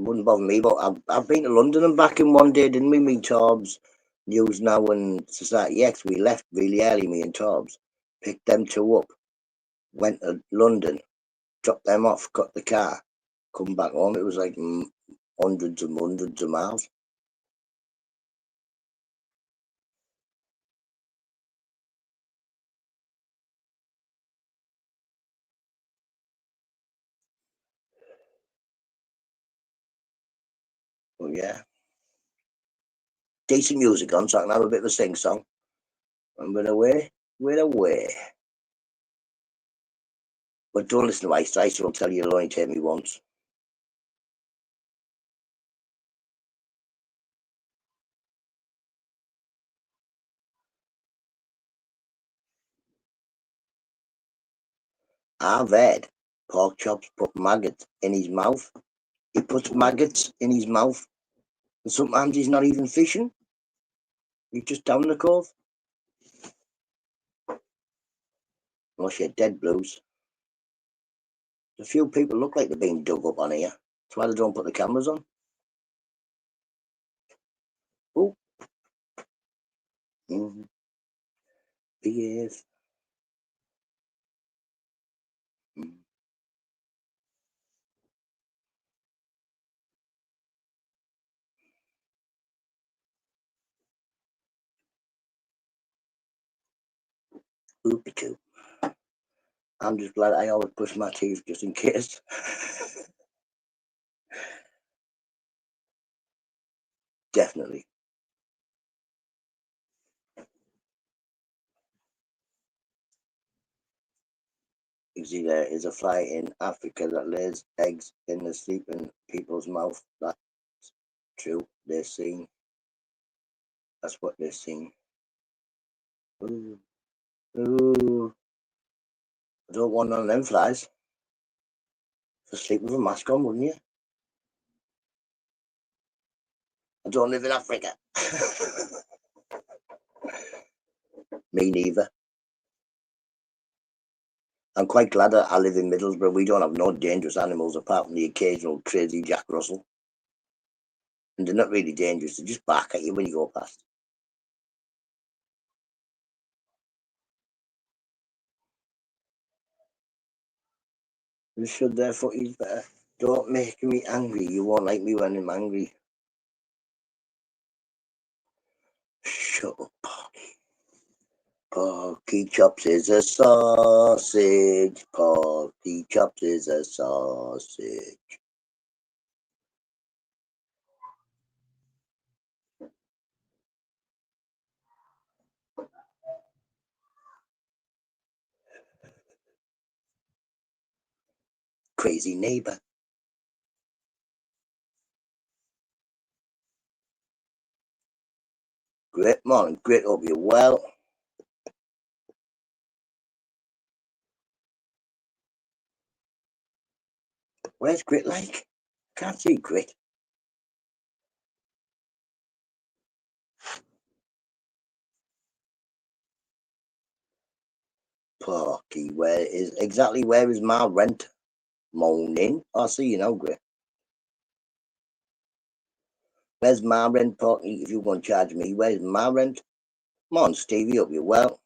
wouldn't bother me. But I've been to London and back in one day, didn't we? Me, Torbs, News Now and Society X. We left really early, me and Torbs. Picked them two up. Went to London, dropped them off, got the car, come back home. It was like hundreds and hundreds of miles. But yeah. Decent music on, so I can have a bit of a sing song. And we're away. But don't listen to Ice. Ice will tell you it'll only take me once. I've heard pork chops put maggots in his mouth. He puts maggots in his mouth. And sometimes he's not even fishing. He's just down the cove. Unless you're dead blues. A few people look like they're being dug up on here. That's why they don't put the cameras on. Oh. Behave. Oopie-coo. I'm just glad I always brush my teeth just in case. Definitely. You see, there is a fly in Africa that lays eggs in the sleeping people's mouth. That's true. They're seeing. That's what they're seeing. Ooh. Ooh. I don't want none of them flies. To sleep with a mask on, wouldn't you? I don't live in Africa. Me neither. I'm quite glad that I live in Middlesbrough. We don't have no dangerous animals apart from the occasional crazy Jack Russell. And they're not really dangerous. They just bark at you when you go past. You should therefore eat better. Don't make me angry. You won't like me when I'm angry. Shut up, Porky. Porky Chops is a sausage. Porky Chops is a sausage. Crazy neighbour. Great morning, great. Hope you're well. Where's Grit like? Can't see Grit. Porky, where is my rent? Moaning. I see you now, Grit. Where's my rent, Porky? If you want to charge me, where's my rent? Come on, Stevie, hope you're well.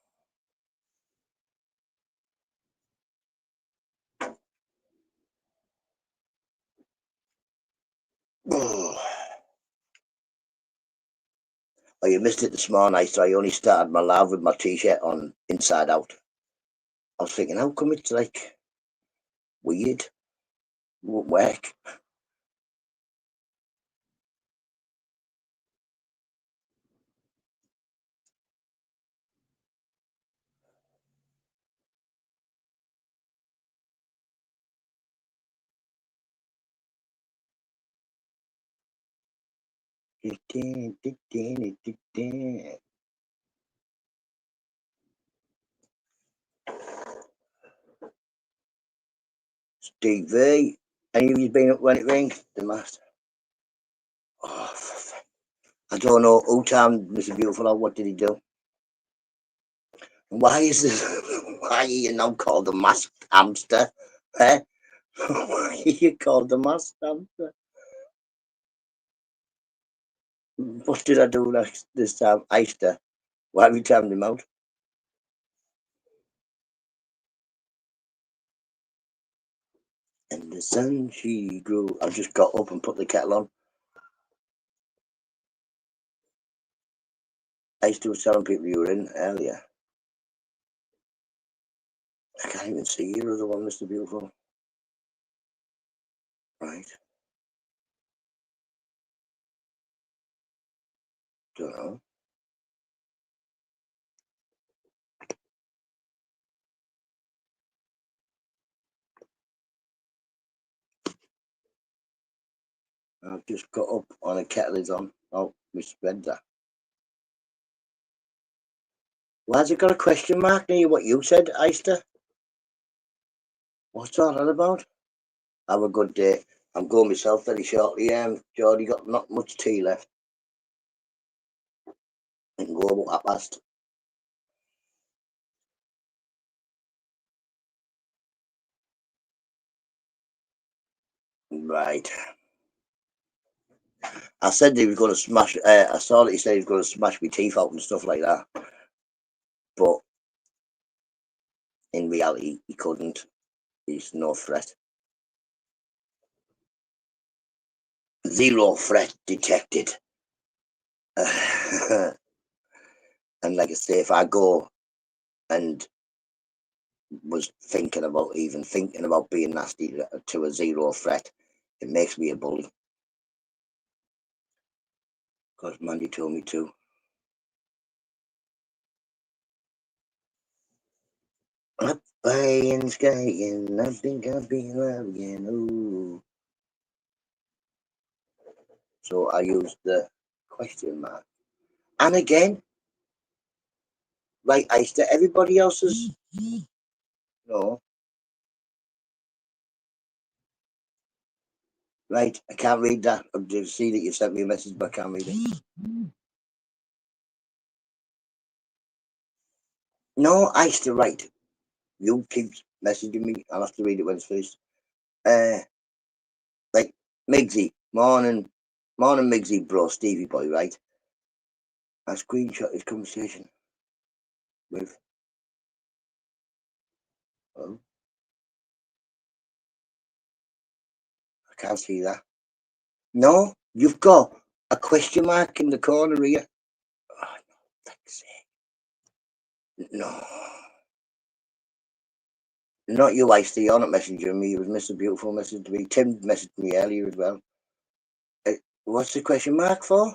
Oh, you missed it this morning. I only started my live with my t-shirt on inside out. I was thinking, how come it's like weird? It won't work. Stevie, any of you been up when it rings? The master. Oh, I don't know who timed Mr. Beautiful or what did he do? Why is this? Why are you now called the masked hamster? Eh? Why are you called the masked hamster? What did I do this time? Easter. Why have you timed him out? And the sun she grew. I just got up and put the kettle on. I used to was telling people you were in earlier. I can't even see your other one, Mr. Beautiful. Right. Don't know. I've just got up on a kettle is on. Oh, misread that. Why has it got a question mark near what you said, Easter? What's all that about? Have a good day. I'm going myself very shortly. Geordie got not much tea left. I can go about that past. Right. I said he was going to smash. I saw that he said he was going to smash my teeth out and stuff like that. But in reality, he couldn't. He's no threat. Zero threat detected. And like I say, if I go and was thinking about being nasty to a zero threat, it makes me a bully. Because Mandy told me to. Up high in the sky and I think I'll be alive again. Ooh. So I used the question mark. And again, right, Easter, everybody else's. No. Right, I can't read that. I do see that you sent me a message, but I can't read it. No, Easter, right. You keep messaging me. I'll have to read it when it's finished. Like, Miggsy, morning, Miggsy, bro, Stevie boy, right? I screenshot his conversation with, oh, I can't see that. No, you've got a question mark in the corner here. Oh, no, thanks. No. Not you, Ice-T. You're not messaging me. It was Mr. Beautiful messaged me. Tim messaged me earlier as well. What's the question mark for?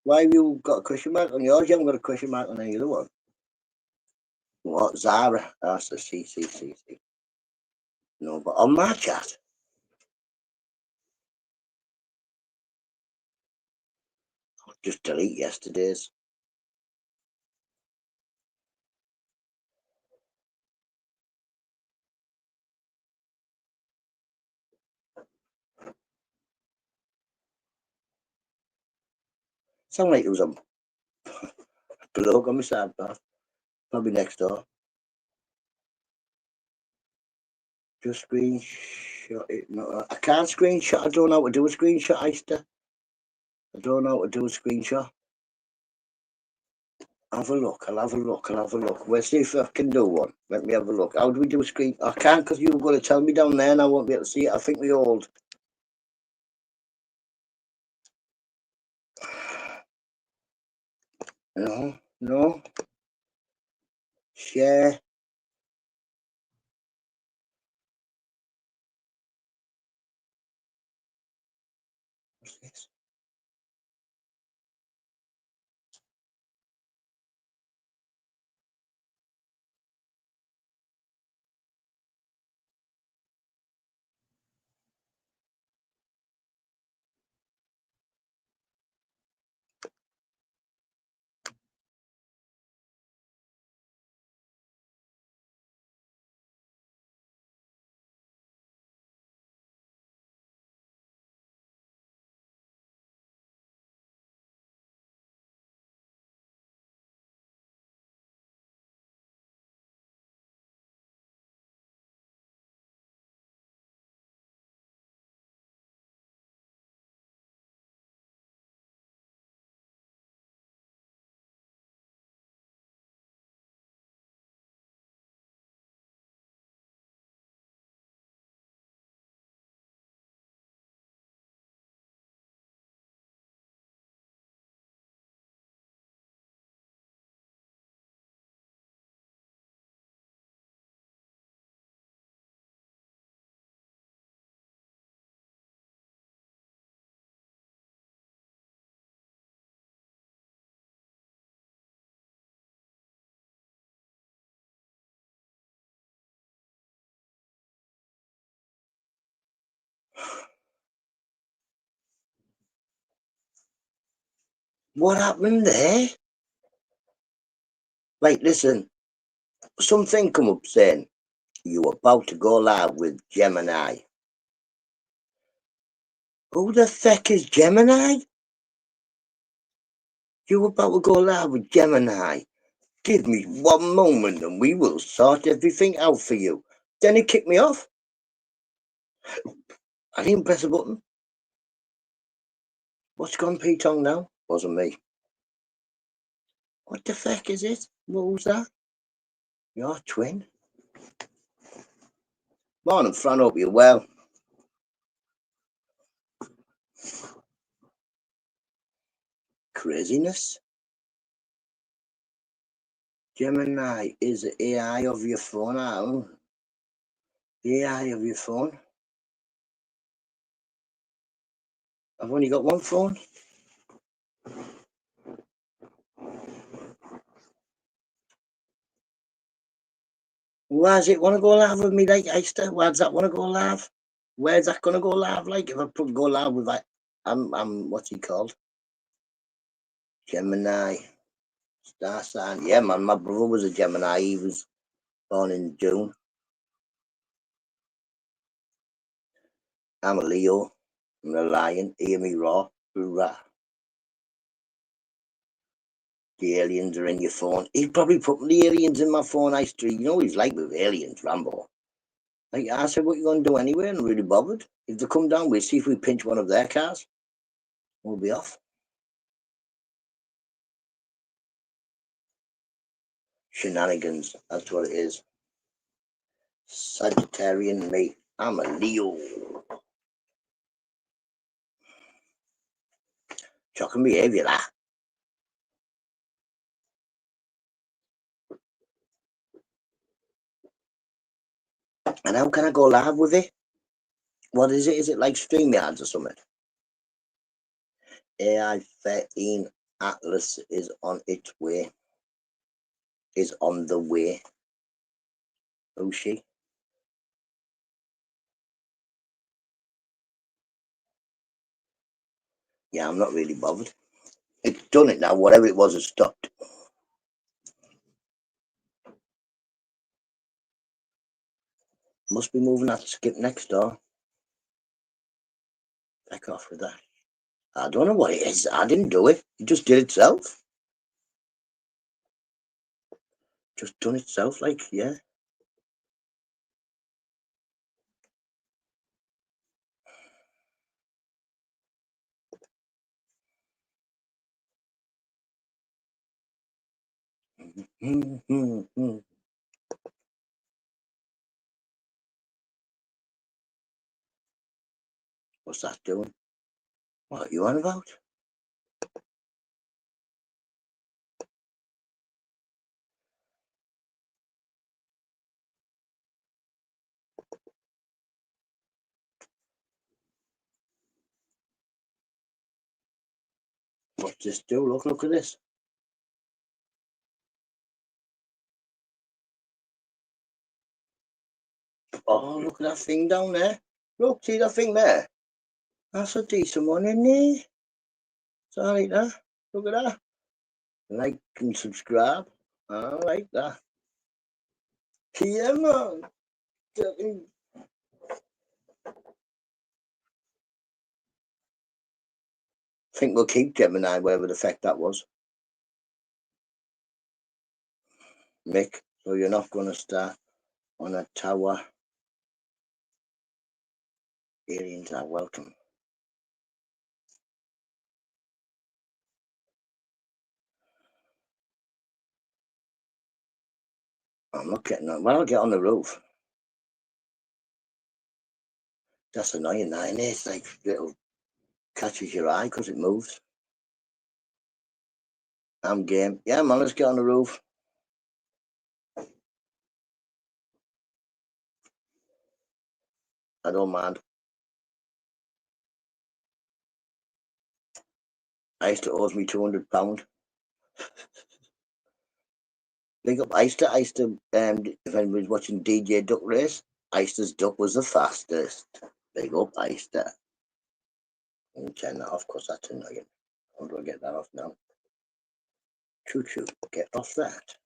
Why have you got a question mark on yours? You haven't got a question mark on any other one. What? Zara? That's a C. No, but on my chat. I'll just delete yesterday's. Sound like it was a bloke on my side path. Probably next door. Just screenshot it. No, I can't screenshot. I don't know how to do a screenshot, Ice-T. I don't know how to do a screenshot. Have a look. I'll have a look. We'll see if I can do one. Let me have a look. How do we do a screen? I can't because you've got to tell me down there and I won't be able to see it. I think we old. No. Share. What's this? What happened there? Right, listen. Something come up saying you were about to go live with Gemini. Who the feck is Gemini? You were about to go live with Gemini. Give me one moment and we will sort everything out for you. Then he kicked me off. I didn't press a button. What's gone P-Tong now? Wasn't me. What the feck is it? What was that? Your twin? Morning, Fran. Hope you're well. Craziness. Gemini is the AI of your phone. The AI of your phone. I've only got one phone. Why does it want to go live with me like Ice-T? Why does that want to go live? Where's that going to go live like? If I put go live with that, I'm what's he called? Gemini. Star sign. Yeah, man, my brother was a Gemini. He was born in June. I'm a Leo. I'm a lion. Hear me roar. Hoorah. The aliens are in your phone. He'd probably put the aliens in my phone, Ice-T. You know what he's like with aliens, Rambo. Like I said, what you going to do anyway? I'm really bothered. If they come down, we'll see if we pinch one of their cars. We'll be off. Shenanigans. That's what it is. Sagittarian me. I'm a Leo. Shocking behaviour, that. And how can I go live with it? What is it? Is it like StreamYards or something? AI 13 Atlas is on its way. Is on the way. Who's she? Yeah, I'm not really bothered. It's done it now. Whatever it was has stopped. Must be moving that skip next door. Back off with that. I don't know what it is. I didn't do it. It just did itself. Just done itself, like, yeah. What's that doing? What are you on about? What's this do? Look at this. Oh, look at that thing down there. Look, see that thing there? That's a decent one, isn't it? Sorry, that. Look at that. Like and subscribe. I like that. Yeah, man. I think we'll keep Gemini, whatever the effect that was. Mick, so you're not going to start on a tower. Aliens are welcome. I'm not getting on. Well, I'll get on the roof. That's annoying, that, isn't it? It's like little catches your eye because it moves. I'm game. Yeah, man, let's get on the roof. I don't mind. Easter owes me £200. Big up Easter. Easter, if anybody's watching DJ Duck Race, Easter's duck was the fastest. Big up Easter. Let me turn that off because that's annoying. How do I get that off now? Choo choo, get off that.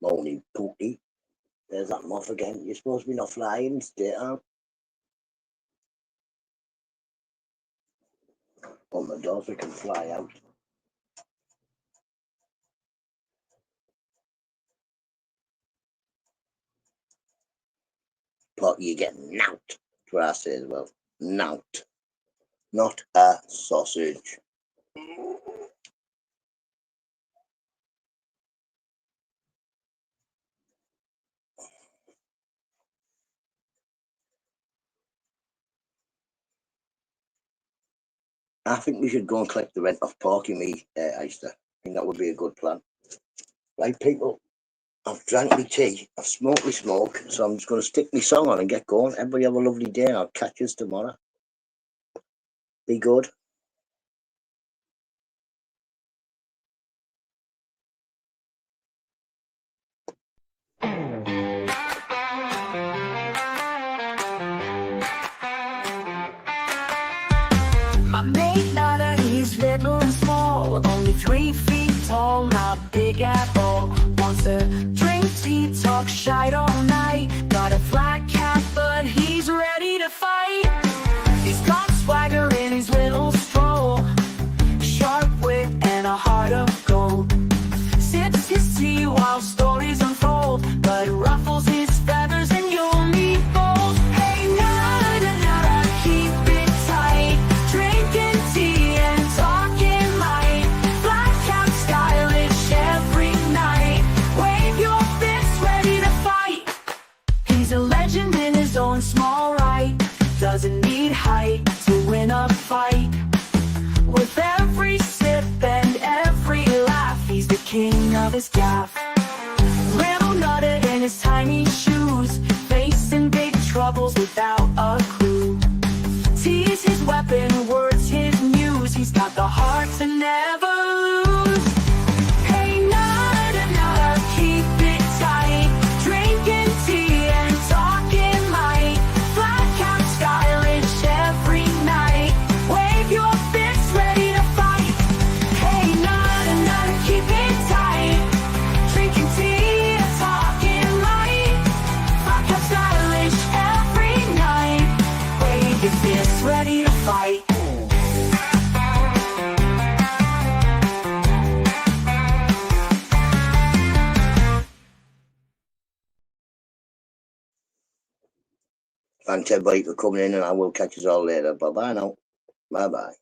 Moaning pookie. There's that moth again. You're supposed to be not flying, stay out. Oh, my daughter can fly out. But you get nout. That's what I say as well. Nout. Not a sausage. I think we should go and collect the rent off Porky me, Easter. I think that would be a good plan. Right, people, I've drank my tea, I've smoked my smoke, so I'm just going to stick my song on and get going. Everybody have a lovely day, and I'll catch you tomorrow. Be good. My mate NUTTA, he's little and small, only 3 feet tall, not big at all. Wants to drink tea, talk shite all night. Got a flat cap, but he's ready to fight. He's got swagger in his little stroll, sharp wit and a heart of gold. He's a legend in his own small right. Doesn't need height to win a fight. With every sip and every laugh, he's the king of his gaff. Little Nutta in his tiny shoes, facing big troubles without a clue. Tease his weapon, words his muse. He's got the heart to never lose. Hey Nutta, Nutta, keep it tight. Drinking tea and talking light. Flat cap stylish every night. Wave your fists ready to fight. Hey Nutta, Nutta, keep it tight. Drinking tea and talking light. Flat cap stylish every night. Wave your fists ready to fight. Thanks everybody for coming in, and I will catch us all later. Bye bye now. Bye bye.